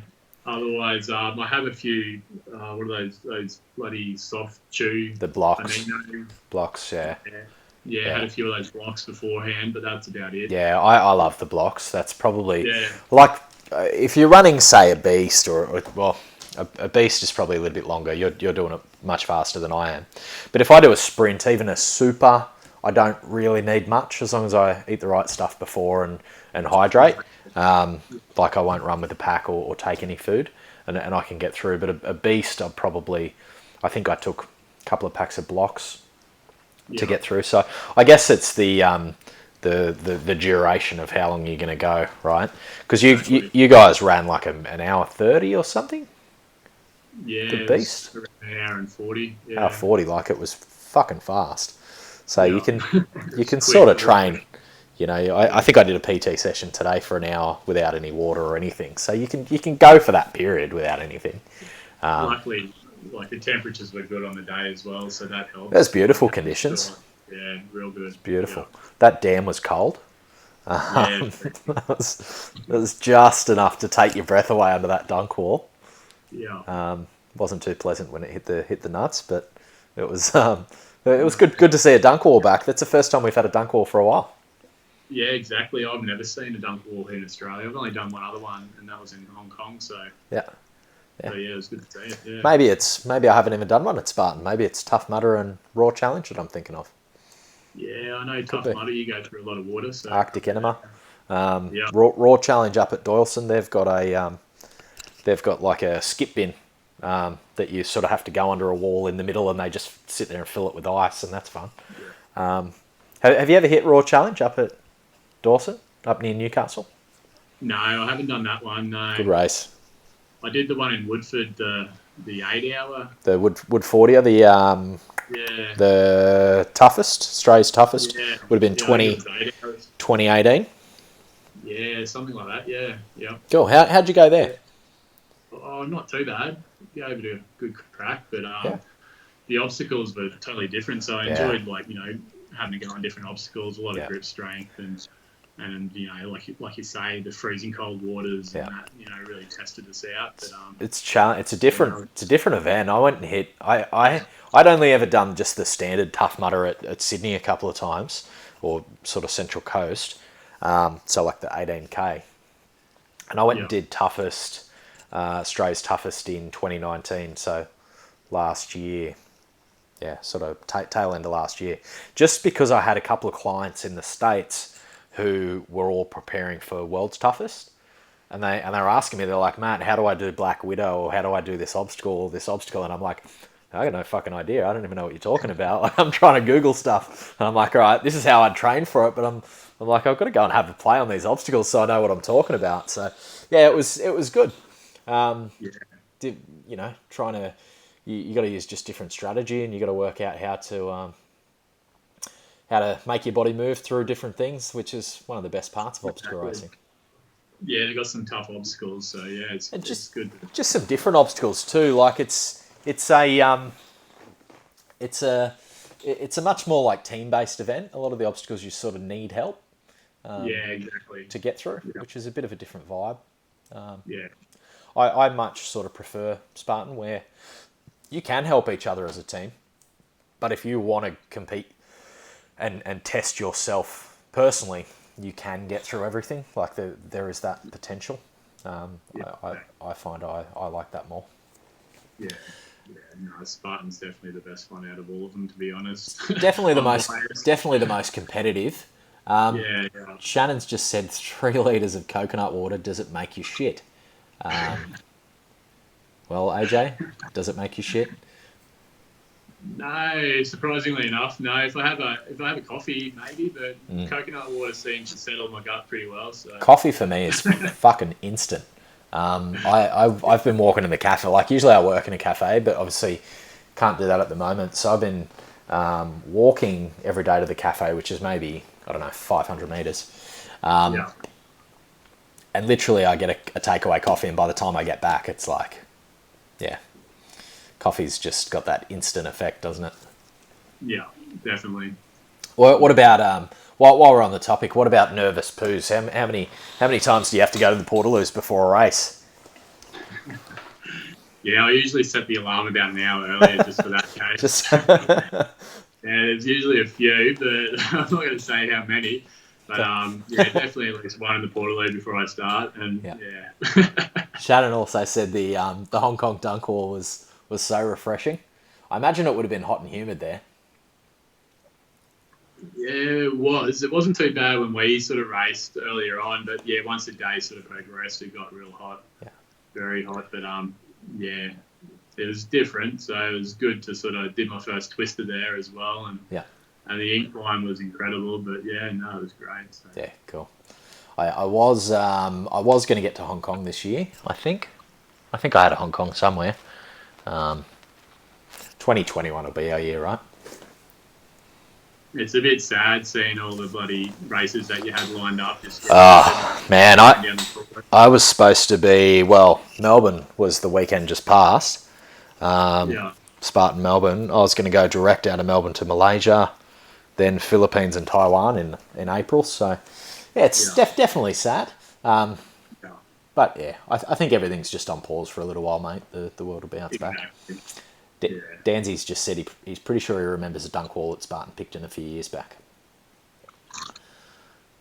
Speaker 2: Otherwise, I have a few. What are those bloody soft chew?
Speaker 1: The blocks.
Speaker 2: Amino.
Speaker 1: Blocks. Yeah.
Speaker 2: Yeah, had a few of those blocks beforehand, but that's about it.
Speaker 1: Yeah, I love the blocks. That's probably like if you're running, say, a beast or a beast is probably a little bit longer. You're doing it much faster than I am. But if I do a sprint, even a super, I don't really need much as long as I eat the right stuff before and hydrate. Like I won't run with a pack or take any food, and I can get through. But a beast, I think I took a couple of packs of blocks to get through. So I guess it's the duration of how long you're going to go, right? Because you guys ran like an hour 30 or something.
Speaker 2: Yeah,
Speaker 1: the beast.
Speaker 2: Around an hour and 40. Yeah.
Speaker 1: Hour 40, like it was fucking fast. So you can sort of train. I think I did a PT session today for an hour without any water or anything. So you can go for that period without anything.
Speaker 2: Luckily, like the temperatures were good on the day as well, so that helped.
Speaker 1: There's beautiful conditions.
Speaker 2: Yeah, real good.
Speaker 1: It's beautiful.
Speaker 2: Yeah.
Speaker 1: That dam was cold. It was just enough to take your breath away under that dunk wall.
Speaker 2: Yeah.
Speaker 1: Wasn't too pleasant when it hit the nuts, but it was good to see a dunk wall back. That's the first time we've had a dunk wall for a while. Yeah,
Speaker 2: exactly. I've never seen a dunk wall here in Australia. I've only done one other one, and that was in Hong Kong. So
Speaker 1: yeah.
Speaker 2: So it was good to see it. Yeah.
Speaker 1: Maybe I haven't even done one at Spartan. Maybe it's Tough Mudder and Raw Challenge that I'm thinking of.
Speaker 2: Yeah, I know Tough Mudder. You go through a lot of water. So
Speaker 1: Arctic Enema. Raw Challenge up at Doyleson. They've got like a skip bin that you sort of have to go under a wall in the middle, and they just sit there and fill it with ice, and that's fun. Yeah. Have you ever hit Raw Challenge up at Dawson, up near Newcastle?
Speaker 2: No, I haven't done that one. No.
Speaker 1: Good race.
Speaker 2: I did the one in Woodford, the 8 hour.
Speaker 1: The Wood 40er, the toughest, Australia's toughest. Yeah. Would have been 2018.
Speaker 2: Yeah, something like that. Yeah.
Speaker 1: Cool. How'd you go there?
Speaker 2: Oh, not too bad. Gave it a good crack, but the obstacles were totally different. So I enjoyed having to go on different obstacles, a lot of grip strength, and and like you say, the freezing cold waters and that really tested us out. But
Speaker 1: it's a different event. I went and hit. I'd only ever done just the standard Tough Mudder at Sydney a couple of times, or sort of Central Coast. So like the 18K, and I went and did toughest, Australia's toughest in 2019. So last year. Yeah, sort of tail end of last year. Just because I had a couple of clients in the States who were all preparing for World's Toughest. And they were asking me, they're like, Matt, how do I do Black Widow? Or how do I do this obstacle or this obstacle? And I'm like, I got no fucking idea. I don't even know what you're talking about. Like, I'm trying to Google stuff. And I'm like, all right, this is how I'd train for it. But I'm like, I've got to go and have a play on these obstacles so I know what I'm talking about. So, yeah, it was good. Trying to... You got to use just different strategy, and you got to work out how to make your body move through different things, which is one of the best parts of obstacle racing.
Speaker 2: Yeah, they've got some tough obstacles, so yeah, it's good.
Speaker 1: Just some different obstacles too. Like it's a much more like team-based event. A lot of the obstacles you sort of need help.
Speaker 2: Exactly.
Speaker 1: To get through, which is a bit of a different vibe.
Speaker 2: I
Speaker 1: much sort of prefer Spartan, where you can help each other as a team, but if you want to compete and test yourself personally, you can get through everything. Like there is that potential. I find I like that more.
Speaker 2: Yeah. No, Spartan's definitely the best one out of all of them, to be honest.
Speaker 1: Definitely the most competitive. Shannon's just said 3 litres of coconut water. Does it make you shit? Well, AJ, does it make you shit?
Speaker 2: No, surprisingly enough, no. If I have a coffee, maybe, but coconut water seems to settle my gut pretty well. So
Speaker 1: coffee for me is fucking instant. I've been walking in the cafe. Like usually I work in a cafe, but obviously can't do that at the moment. So I've been walking every day to the cafe, which is maybe 500 meters. And literally I get a takeaway coffee, and by the time I get back, it's like, coffee's just got that instant effect, doesn't it?
Speaker 2: Yeah, definitely.
Speaker 1: What about while we're on the topic? What about nervous poos? How many times do you have to go to the Portaloos before a race?
Speaker 2: Yeah, I usually set the alarm about an hour earlier just for that case. There's usually a few, but I'm not going to say how many. But definitely at least one in the Portaloo before I start. And
Speaker 1: Shannon also said the Hong Kong dunk wall was so refreshing. I imagine it would have been hot and humid there.
Speaker 2: Yeah, it was. It wasn't too bad when we sort of raced earlier on, but once the day sort of progressed, it got real hot. Yeah. Very hot, but it was different. So it was good to sort of did my first twister there as well, and the incline was incredible. But it was great. So.
Speaker 1: Yeah, cool. I was going to get to Hong Kong this year. I think I had a Hong Kong somewhere. 2021 will be our year, right?
Speaker 2: It's a bit sad seeing all the bloody races that you had lined up.
Speaker 1: Man, I was supposed to be, Melbourne was the weekend just past. Spartan Melbourne. I was going to go direct out of Melbourne to Malaysia, then Philippines and Taiwan in April. So, it's definitely sad. But I think everything's just on pause for a little while, mate. The world will bounce back. Danzy's just said he's pretty sure he remembers a dunk wall at Spartan Picton a few years back.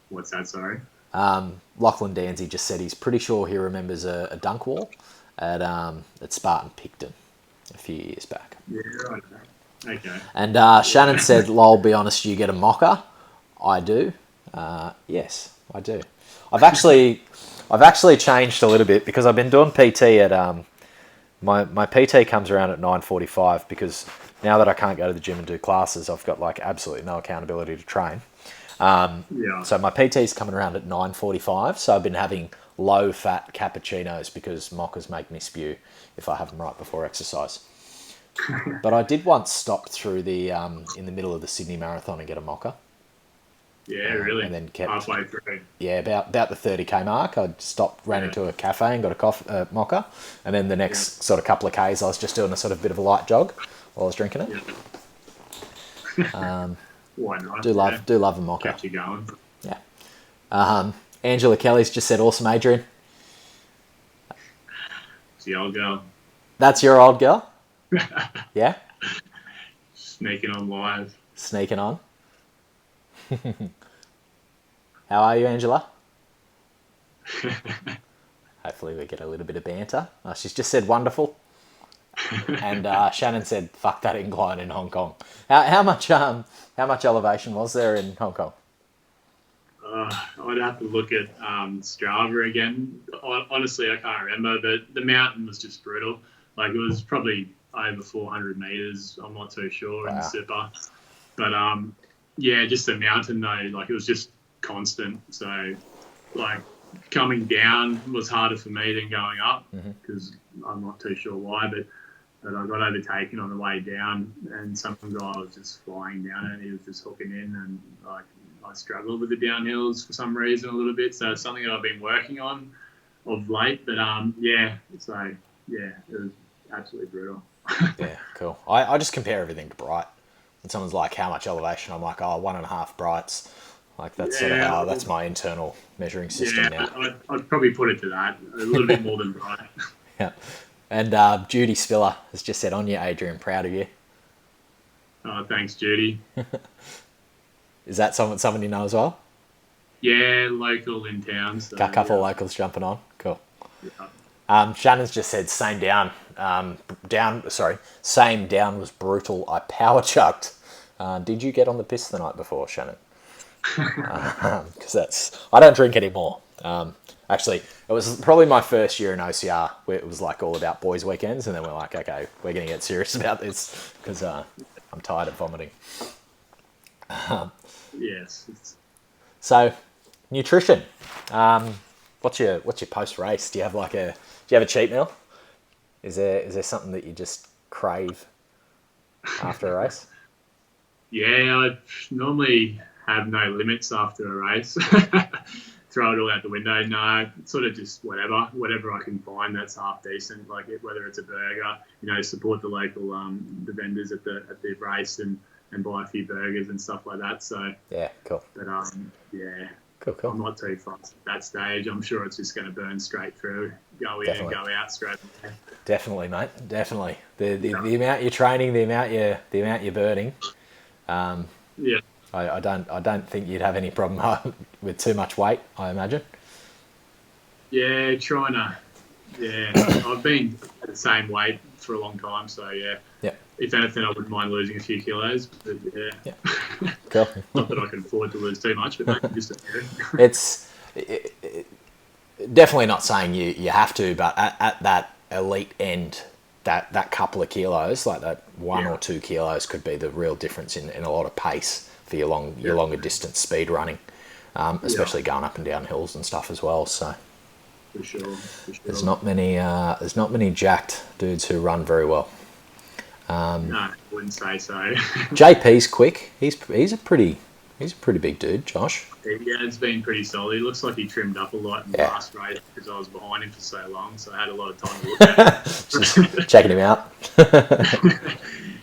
Speaker 2: What's that, sorry?
Speaker 1: Lachlan Danzy just said he's pretty sure he remembers a dunk wall at Spartan Picton a few years back.
Speaker 2: Yeah, right. Okay.
Speaker 1: And Shannon said, lol, be honest, you get a mocker? I do. Yes, I do. I've actually changed a little bit because I've been doing PT at... My PT comes around at 9:45 because now that I can't go to the gym and do classes, I've got like absolutely no accountability to train. So my PT's coming around at 9:45. So I've been having low-fat cappuccinos because mockers make me spew if I have them right before exercise. But I did once stop through the in the middle of the Sydney Marathon and get a mocker.
Speaker 2: Yeah, really.
Speaker 1: And then kept
Speaker 2: halfway through.
Speaker 1: Yeah, about the 30k mark, I stopped, ran into a cafe and got a mocker, and then the next sort of couple of k's, I was just doing a sort of bit of a light jog while I was drinking it.
Speaker 2: Why not?
Speaker 1: Do love a mocker.
Speaker 2: Kept you going.
Speaker 1: Yeah, Angela Kelly's just said, awesome, Adrian.
Speaker 2: It's the old girl.
Speaker 1: That's your old girl? Yeah?
Speaker 2: Sneaking on live.
Speaker 1: Sneaking on. How are you, Angela? Hopefully we get a little bit of banter. She's just said wonderful. And Shannon said, fuck that incline in Hong Kong. How much elevation was there in Hong Kong?
Speaker 2: I'd have to look at Strava again. Honestly, I can't remember, but the mountain was just brutal. Like, it was probably over 400 metres. I'm not too sure in the Super. But, yeah, just the mountain, though, like, it was just constant. So, like, coming down was harder for me than going up because I'm not too sure why, but I got overtaken on the way down, and some guy was just flying down it, and he was just hooking in, and like I struggled with the downhills for some reason a little bit. So it's something that I've been working on of late. But it was absolutely brutal.
Speaker 1: Yeah, cool. I just compare everything to Bright. When someone's like, how much elevation? I'm like, 1.5 Brights. Like, that's sort of how, that's my internal measuring system now.
Speaker 2: I'd probably put it to that, a little bit more than Bright.
Speaker 1: Yeah. And Judy Spiller has just said, on you, Adrian, proud of you.
Speaker 2: Oh, thanks, Judy.
Speaker 1: Is that someone you know as well?
Speaker 2: Yeah, local in town. So,
Speaker 1: got a couple of locals jumping on. Cool.
Speaker 2: Yeah.
Speaker 1: Shannon's just said, same down. Same down was brutal. I power chucked. Did you get on the piss the night before, Shannon? Because I don't drink anymore. Actually, it was probably my first year in OCR where it was like all about boys' weekends, and then we're like, okay, we're going to get serious about this because I'm tired of vomiting.
Speaker 2: Yes.
Speaker 1: So, nutrition. What's your post race? Do you have a cheat meal? Is there something that you just crave after a race?
Speaker 2: Yeah, I normally have no limits after a race. Throw it all out the window. No, sort of just whatever I can find that's half decent. Like whether it's a burger, support the local the vendors at the race and buy a few burgers and stuff like that. So
Speaker 1: yeah, cool.
Speaker 2: But yeah,
Speaker 1: cool.
Speaker 2: I'm not too fussed at that stage. I'm sure it's just going to burn straight through, go in and go out straight away.
Speaker 1: Definitely, mate. Definitely. The amount you're training, the amount you're burning.
Speaker 2: Yeah.
Speaker 1: I don't think you'd have any problem with too much weight, I imagine.
Speaker 2: Yeah, I've been at the same weight for a long time, so yeah.
Speaker 1: Yeah.
Speaker 2: If anything, I wouldn't mind losing a few kilos, but yeah.
Speaker 1: Cool.
Speaker 2: Not that I can afford to lose too much, but maybe just a few.
Speaker 1: It's definitely not saying you have to, but at that elite end, that couple of kilos, like that 1 or 2 kilos, could be the real difference in a lot of pace for your longer distance speed running, especially going up and down hills and stuff as well. So
Speaker 2: for sure.
Speaker 1: there's not many jacked dudes who run very well.
Speaker 2: No, I wouldn't say so.
Speaker 1: JP's quick. He's a pretty big dude, Josh.
Speaker 2: Yeah, it's been pretty solid. He looks like he trimmed up a lot in the last race because I was behind him for so long, so I had a lot of time to look at him.
Speaker 1: Just checking him out.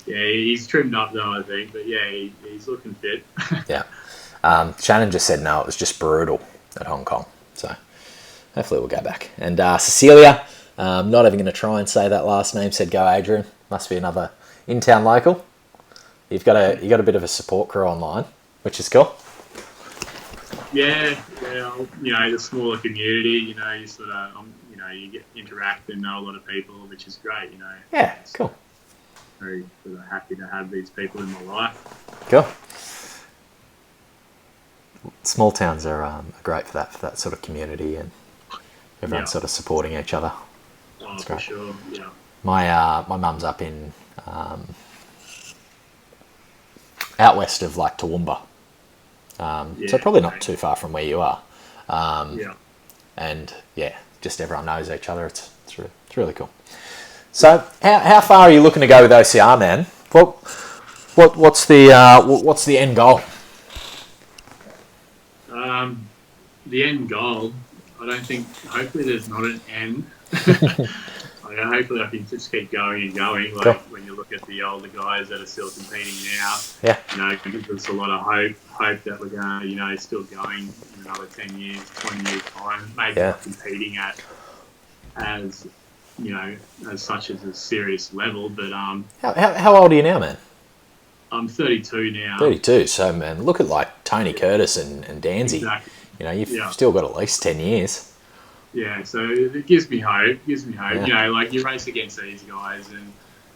Speaker 2: Yeah, he's trimmed up though, I think. But yeah, he's looking fit.
Speaker 1: Yeah. Shannon just said no, it was just brutal at Hong Kong. So hopefully we'll go back. And Cecilia, not even going to try and say that last name, said go Adrian. Must be another in-town local. You got a bit of a support crew online, which is cool.
Speaker 2: Yeah, the smaller community, you sort of, you interact and know a lot of people, which is great,
Speaker 1: Yeah, cool.
Speaker 2: Very sort of happy to have these people in my life.
Speaker 1: Cool. Small towns are great for that sort of community, and everyone's sort of supporting each other.
Speaker 2: Oh, for sure, yeah.
Speaker 1: My mum's up in out west of like Toowoomba, so probably not too far from where you are. And just everyone knows each other. It's really cool. So how far are you looking to go with OCR, man? What's the end goal?
Speaker 2: The end goal, I don't think. Hopefully, there's not an end. Hopefully, I can just keep going and going. Like when you look at the older guys that are still competing now, it gives us a lot of hope that we're going, still going, another 10 years, 20 years time, maybe not competing at as, as such as a serious level, but
Speaker 1: how old are you now, man?
Speaker 2: I'm 32 now.
Speaker 1: 32. So, man, look at like Tony Curtis and Danzy.
Speaker 2: Exactly.
Speaker 1: You've still got at least 10 years.
Speaker 2: Yeah, so it gives me hope. Like you race against these guys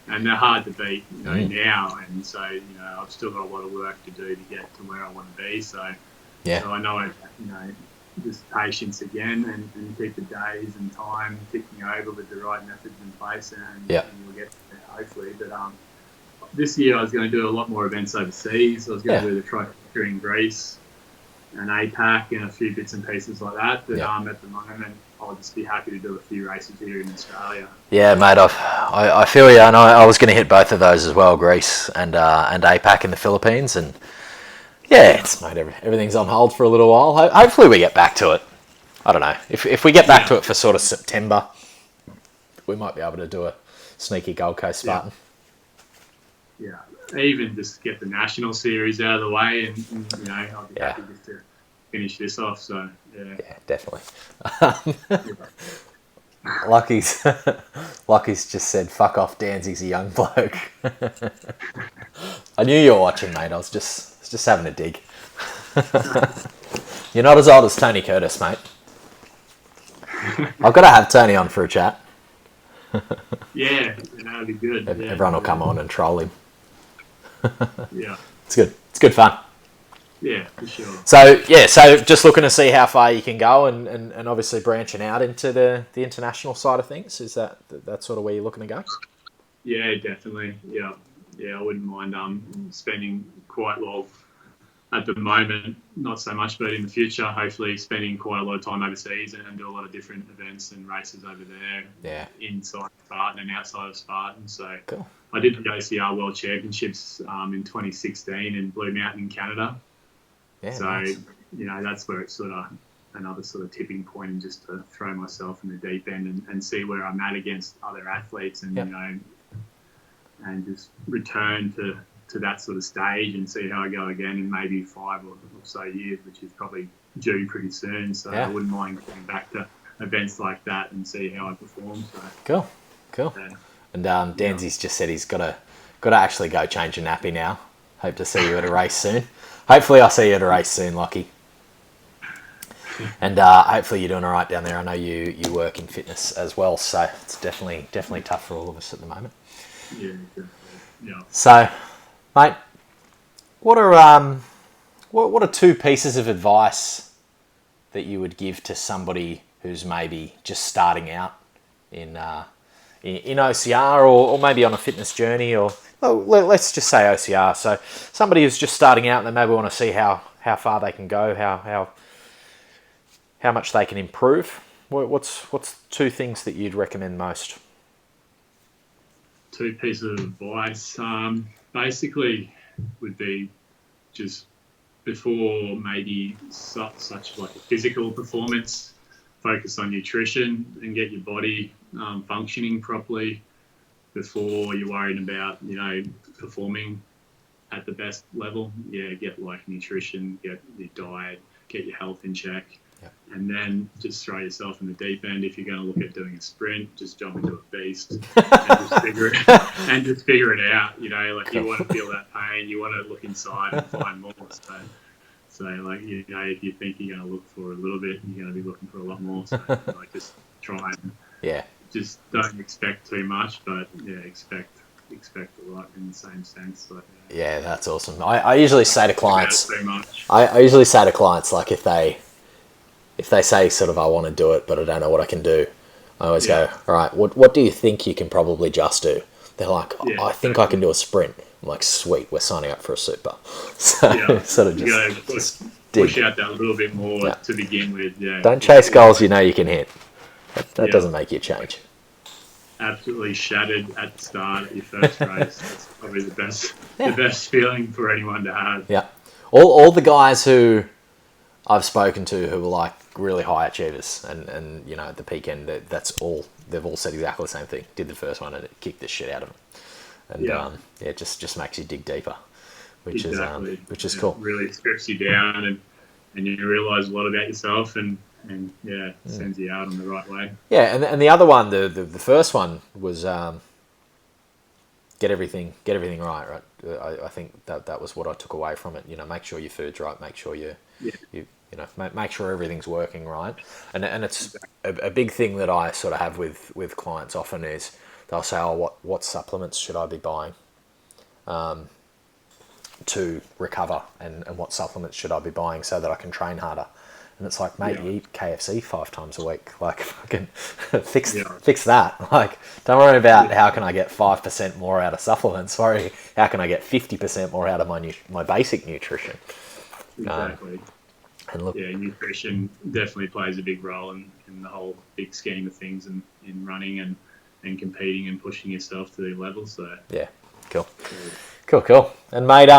Speaker 2: and they're hard to beat, now. And so, I've still got a lot of work to do to get to where I want to be. So, so I know, just patience again and keep the days and time ticking over with the right methods in place and we'll get there hopefully. But this year I was going to do a lot more events overseas. I was going to do the Trophy in Greece and APAC and a few bits and pieces like that. But at the moment, I'll just be happy to do a few races here in Australia. Yeah,
Speaker 1: mate, I feel you. I know I was going to hit both of those as well, Greece and APAC in the Philippines. And mate, everything's on hold for a little while. Hopefully we get back to it. I don't know. If we get back to it for sort of September, we might be able to do a sneaky Gold Coast Spartan.
Speaker 2: Yeah. Even just get the national series out of the way and I'll be happy just to finish this off. So, yeah,
Speaker 1: definitely. Lucky's just said, fuck off, Danzy's a young bloke. I knew you were watching, mate. I was just having a dig. You're not as old as Tony Curtis, mate. I've got to have Tony on for a chat.
Speaker 2: Yeah, that'd be good.
Speaker 1: Everyone will come on and troll him.
Speaker 2: Yeah.
Speaker 1: It's good. It's good fun.
Speaker 2: Yeah, for sure.
Speaker 1: So just looking to see how far you can go and obviously branching out into the international side of things. Is that sort of where you're looking to go?
Speaker 2: Yeah, definitely. Yeah, I wouldn't mind spending quite long at the moment, not so much, but in the future, hopefully spending quite a lot of time overseas and do a lot of different events and races over there.
Speaker 1: Yeah.
Speaker 2: Inside Spartan and outside of Spartan. So
Speaker 1: cool.
Speaker 2: I did the OCR World Championships in 2016 in Blue Mountain in Canada.
Speaker 1: Yeah,
Speaker 2: so,
Speaker 1: nice.
Speaker 2: That's where it's sort of another sort of tipping point and just to throw myself in the deep end and see where I'm at against other athletes and, and just return to that sort of stage and see how I go again in maybe 5 or so years, which is probably due pretty soon. So I wouldn't mind going back to events like that and see how I perform. So
Speaker 1: Cool. And Danzy's just said he's got to actually go change a nappy now. Hope to see you at a race soon. Hopefully I'll see you at a race soon, Lockie. And hopefully you're doing all right down there. I know you work in fitness as well, so it's definitely tough for all of us at the moment.
Speaker 2: Yeah, definitely. Yeah.
Speaker 1: So, mate, what are 2 pieces of advice that you would give to somebody who's maybe just starting out in OCR or maybe on a fitness journey, or let's just say OCR. So somebody who's just starting out and they maybe want to see how far they can go, how much they can improve. What's 2 things that you'd recommend most?
Speaker 2: 2 pieces of advice, basically would be just before maybe such like a physical performance, focus on nutrition and get your body functioning properly before you're worried about, performing at the best level. Yeah, get like nutrition, get your diet, get your health in check.
Speaker 1: Yep.
Speaker 2: And then just throw yourself in the deep end. If you're going to look at doing a sprint, just jump into a beast and just figure it out. You want to feel that pain, you want to look inside and find more. So if you think you're going to look for a little bit, you're going to be looking for a lot more. So just try and just don't expect too much, but expect a lot in the same sense.
Speaker 1: Yeah, that's awesome. I usually say to clients, I usually say to clients, like if they say sort of, I want to do it, but I don't know what I can do, I always go, all right, what do you think you can probably just do? They're like, I think I can do a sprint. I'm like, sweet, we're signing up for a super. So sort of just
Speaker 2: push out that a little bit more to begin with. Yeah.
Speaker 1: Don't chase goals you know you can hit. That doesn't make you change.
Speaker 2: Absolutely shattered at the start at your first race. That's probably the best feeling for anyone to have.
Speaker 1: Yeah. All the guys who I've spoken to who were like really high achievers and at the peak end, they've all said exactly the same thing. Did the first one and it kicked the shit out of them. And it just makes you dig deeper, which is cool.
Speaker 2: Really strips you down and and you realise a lot about yourself, and sends you out on the right way.
Speaker 1: Yeah, and the other one, the first one was get everything right. I think that was what I took away from it. You know, make sure your food's right, make sure you make sure everything's working right, and it's a big thing that I sort of have with clients often is they'll say, oh, what supplements should I be buying to recover, and what supplements should I be buying so that I can train harder? And it's like, mate, you eat KFC 5 times a week. Like, fucking fix that. Like, don't worry about how can I get 5% more out of supplements. Worry, how can I get 50% more out of my basic nutrition?
Speaker 2: Exactly.
Speaker 1: And look,
Speaker 2: nutrition definitely plays a big role in the whole big scheme of things, and in running and competing and pushing yourself to the levels. So
Speaker 1: yeah, cool. And mate,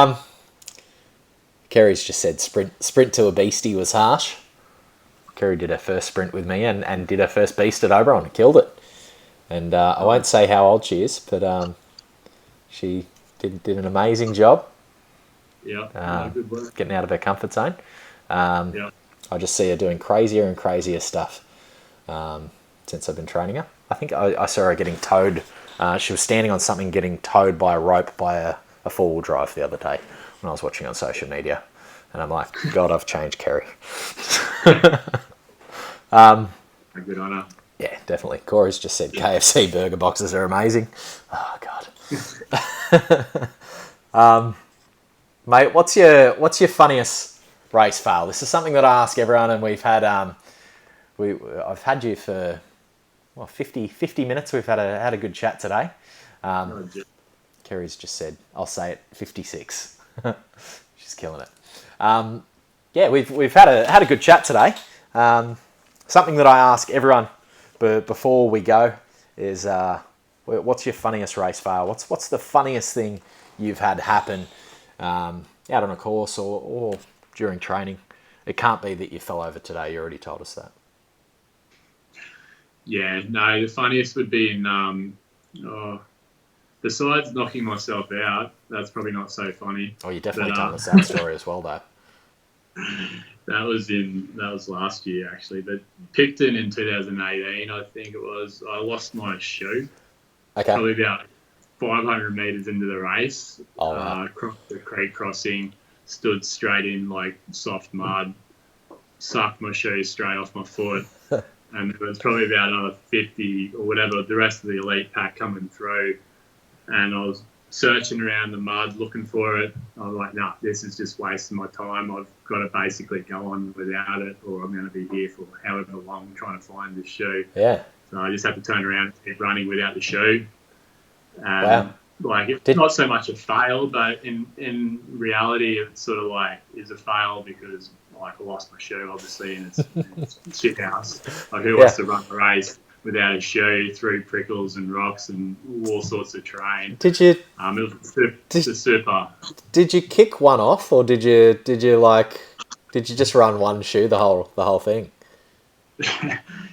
Speaker 1: Kerry's just said sprint to a beastie was harsh. Kerry did her first sprint with me and did her first beast at Oberon. Killed it. And I won't say how old she is, but she did an amazing job.
Speaker 2: Yeah, good work.
Speaker 1: Getting out of her comfort zone. I just see her doing crazier and crazier stuff since I've been training her. I think I saw her getting towed. She was standing on something getting towed by a rope by a four-wheel drive the other day when I was watching on social media. And I'm like, God, I've changed Kerry.
Speaker 2: Good on her.
Speaker 1: Yeah, definitely. Corey's just said KFC burger boxes are amazing. Oh, God. Mate, what's your funniest race fail? This is something that I ask everyone, and we've had I've had you for 50 minutes. We've had a good chat today. Kerry's just said, I'll say it, 56. She's killing it. We've had a good chat today. Something that I ask everyone before we go is, what's your funniest race fail? What's the funniest thing you've had happen out on a course or during training? It can't be that you fell over today. You already told us that.
Speaker 2: Yeah, no, the funniest would be in, besides knocking myself out, that's probably not so funny.
Speaker 1: Oh, you definitely told us that story as well, though.
Speaker 2: That was last year, actually. But Picton in 2018, I think it was, I lost my shoe.
Speaker 1: Okay.
Speaker 2: Probably about 500 metres into the race.
Speaker 1: Oh, wow.
Speaker 2: Crossed the creek crossing, stood straight in like soft mud, sucked my shoe straight off my foot. And there was probably about another 50 or whatever, the rest of the elite pack coming through. And I was searching around the mud looking for it. I was like, nah, this is just wasting my time. I've got to basically go on without it, or I'm going to be here for however long trying to find this shoe.
Speaker 1: Yeah.
Speaker 2: So I just had to turn around and keep running without the shoe.
Speaker 1: Wow.
Speaker 2: Like, it's not so much a fail, but in reality, it's sort of like is a fail because like I lost my shoe, obviously, and it's shit house. Like, who wants to run a race without a shoe through prickles and rocks and all sorts of terrain?
Speaker 1: Did you?
Speaker 2: It was super.
Speaker 1: Did you kick one off, or did you just run one shoe the whole thing?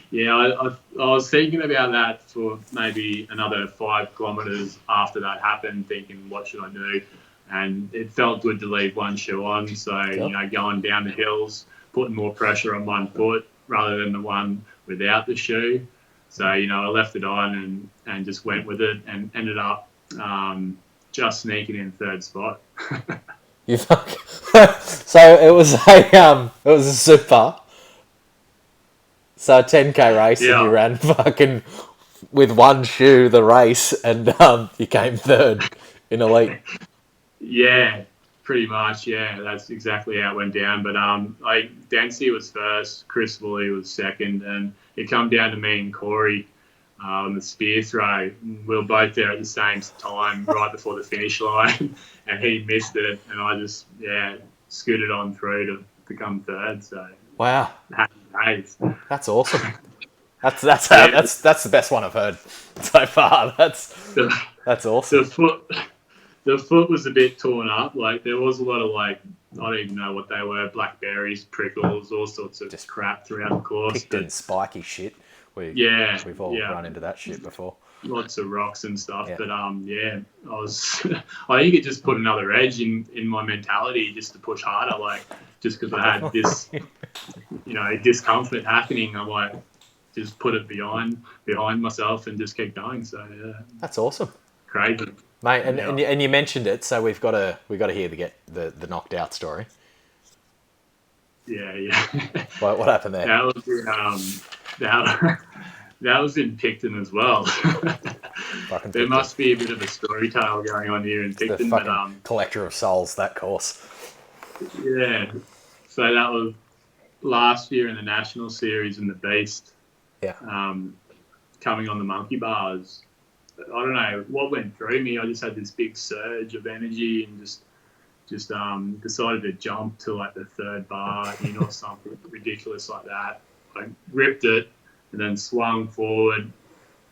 Speaker 2: Yeah, I was thinking about that for maybe another 5 kilometres after that happened, thinking, what should I do? And it felt good to leave one shoe on. So,
Speaker 1: Cool.
Speaker 2: Going down the hills, putting more pressure on one foot rather than the one without the shoe. So, I left it on and just went with it and ended up just sneaking in 3rd spot.
Speaker 1: You fuck. So it was a super. So a 10K race, and you ran fucking with one shoe the race, and you came 3rd in elite.
Speaker 2: Yeah, pretty much. Yeah, that's exactly how it went down. But Dempsey was 1st, Chris Woolley was 2nd, and it come down to me and Corey on the spear throw. We were both there at the same time, right before the finish line, and he missed it, and I just scooted on through to become 3rd. So
Speaker 1: wow,
Speaker 2: happy days.
Speaker 1: That's awesome. That's the best one I've heard so far. That's awesome.
Speaker 2: The foot was a bit torn up. Like, there was a lot of, I don't even know what they were, blackberries, prickles, all sorts of just crap throughout the course.
Speaker 1: Picked in spiky shit. We've all run into that shit before.
Speaker 2: lots of rocks and stuff.
Speaker 1: Yeah.
Speaker 2: But yeah, I was. I think it just put another edge in my mentality just to push harder. Like just because I had this, discomfort happening, I might just put it behind myself and just keep going. So yeah,
Speaker 1: that's awesome,
Speaker 2: crazy,
Speaker 1: mate. And you mentioned it, so we've got to hear the knocked out story.
Speaker 2: Yeah.
Speaker 1: What happened there?
Speaker 2: That was in Picton as well. There must be a bit of a story tale going on here in Picton.
Speaker 1: The fucking collector of souls, that course.
Speaker 2: Yeah. So that was last year in the National Series in the Beast.
Speaker 1: Yeah.
Speaker 2: Coming on the monkey bars. I don't know what went through me. I just had this big surge of energy and just decided to jump to like the third bar, or something ridiculous like that. I ripped it and then swung forward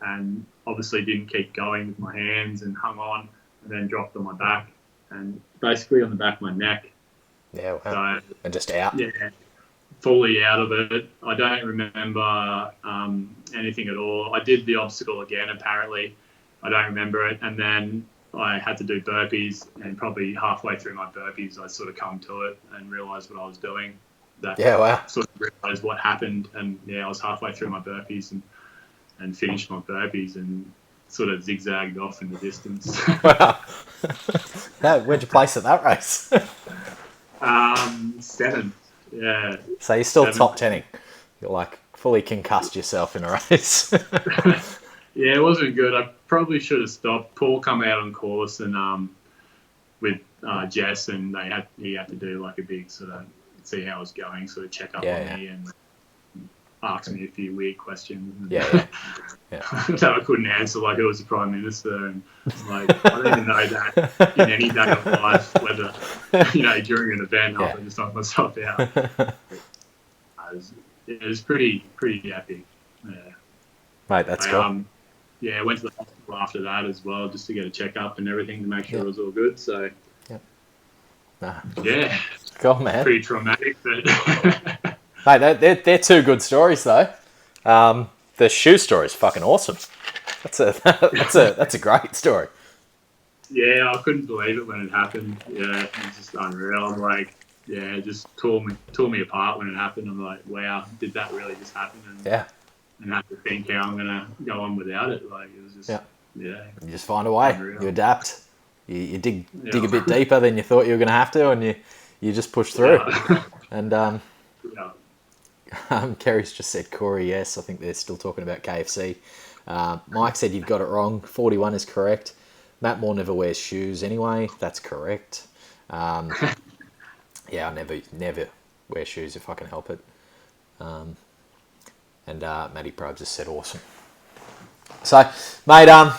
Speaker 2: and obviously didn't keep going with my hands and hung on and then dropped on my back and basically on the back of my neck.
Speaker 1: Yeah, wow. So, and just out?
Speaker 2: Yeah, fully out of it. I don't remember anything at all. I did the obstacle again, apparently. I don't remember it. And then I had to do burpees, and probably halfway through my burpees, I sort of come to it and realised what I was doing. Sort of realised what happened, and I was halfway through my burpees and finished my burpees and sort of zigzagged off in the distance.
Speaker 1: Wow. Where'd you place at that race?
Speaker 2: 7th. Yeah.
Speaker 1: So you're still 7th. Top 10ing. You're like fully concussed yourself in a race.
Speaker 2: Yeah, it wasn't good. I probably should have stopped. Paul come out on course and with Jess, and he had to do like a big sort of see how I was going, sort of check up on me and ask me a few weird questions.
Speaker 1: Yeah.
Speaker 2: So I couldn't answer like it was the Prime Minister, and like I don't even know that in any day of life whether during an event I can just knock myself out. It was pretty epic. Yeah.
Speaker 1: Mate, that's cool.
Speaker 2: I went to the hospital after that as well, just to get a checkup and everything to make sure it was all good. So, yeah,
Speaker 1: cool, man.
Speaker 2: Pretty traumatic, but
Speaker 1: mate, they're two good stories though. The shoe story is fucking awesome. That's a great story.
Speaker 2: Yeah, I couldn't believe it when it happened. Yeah, it was just unreal. I'm like, it just tore me apart when it happened. I'm like, wow, did that really just happen? And, and I have to think how I'm going to go on without it. Like, it was just, you just find a way.
Speaker 1: Unreal. You adapt. You dig a bit deeper than you thought you were going to have to, and you just push through. And Kerry's just said, Corey, yes, I think they're still talking about KFC. Mike said you've got it wrong. 41 is correct. Matt Moore never wears shoes anyway. That's correct. I never wear shoes if I can help it. And Matty Probe just said awesome. So, mate,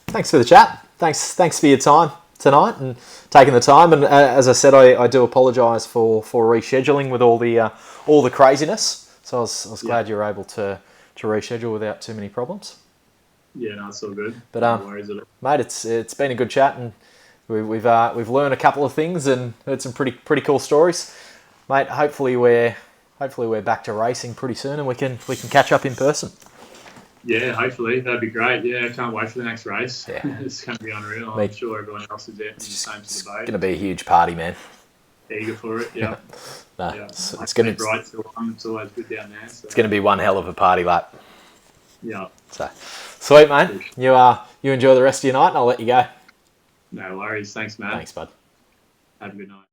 Speaker 1: thanks for the chat. Thanks for your time tonight and taking the time. And as I said, I do apologise for rescheduling with all the craziness. So I was glad you were able to reschedule without too many problems.
Speaker 2: Yeah, no, it's all good.
Speaker 1: But
Speaker 2: no worries at all.
Speaker 1: Mate, it's been a good chat, and we've learned a couple of things and heard some pretty cool stories, mate. Hopefully we're back to racing pretty soon, and we can catch up in person.
Speaker 2: Yeah, hopefully. That'd be great. Yeah, I can't wait for the next race.
Speaker 1: Yeah.
Speaker 2: It's going to be unreal. I'm sure everyone else is out in the same
Speaker 1: It's
Speaker 2: boat.
Speaker 1: going to be a huge party, man.
Speaker 2: Eager for it, yeah.
Speaker 1: It's going to be
Speaker 2: bright still on. It's always good down there. So.
Speaker 1: It's going to be one hell of a party lap.
Speaker 2: Yeah.
Speaker 1: So, sweet, mate. You enjoy the rest of your night, and I'll let you go.
Speaker 2: No worries. Thanks, Matt.
Speaker 1: Thanks, bud.
Speaker 2: Have a good night.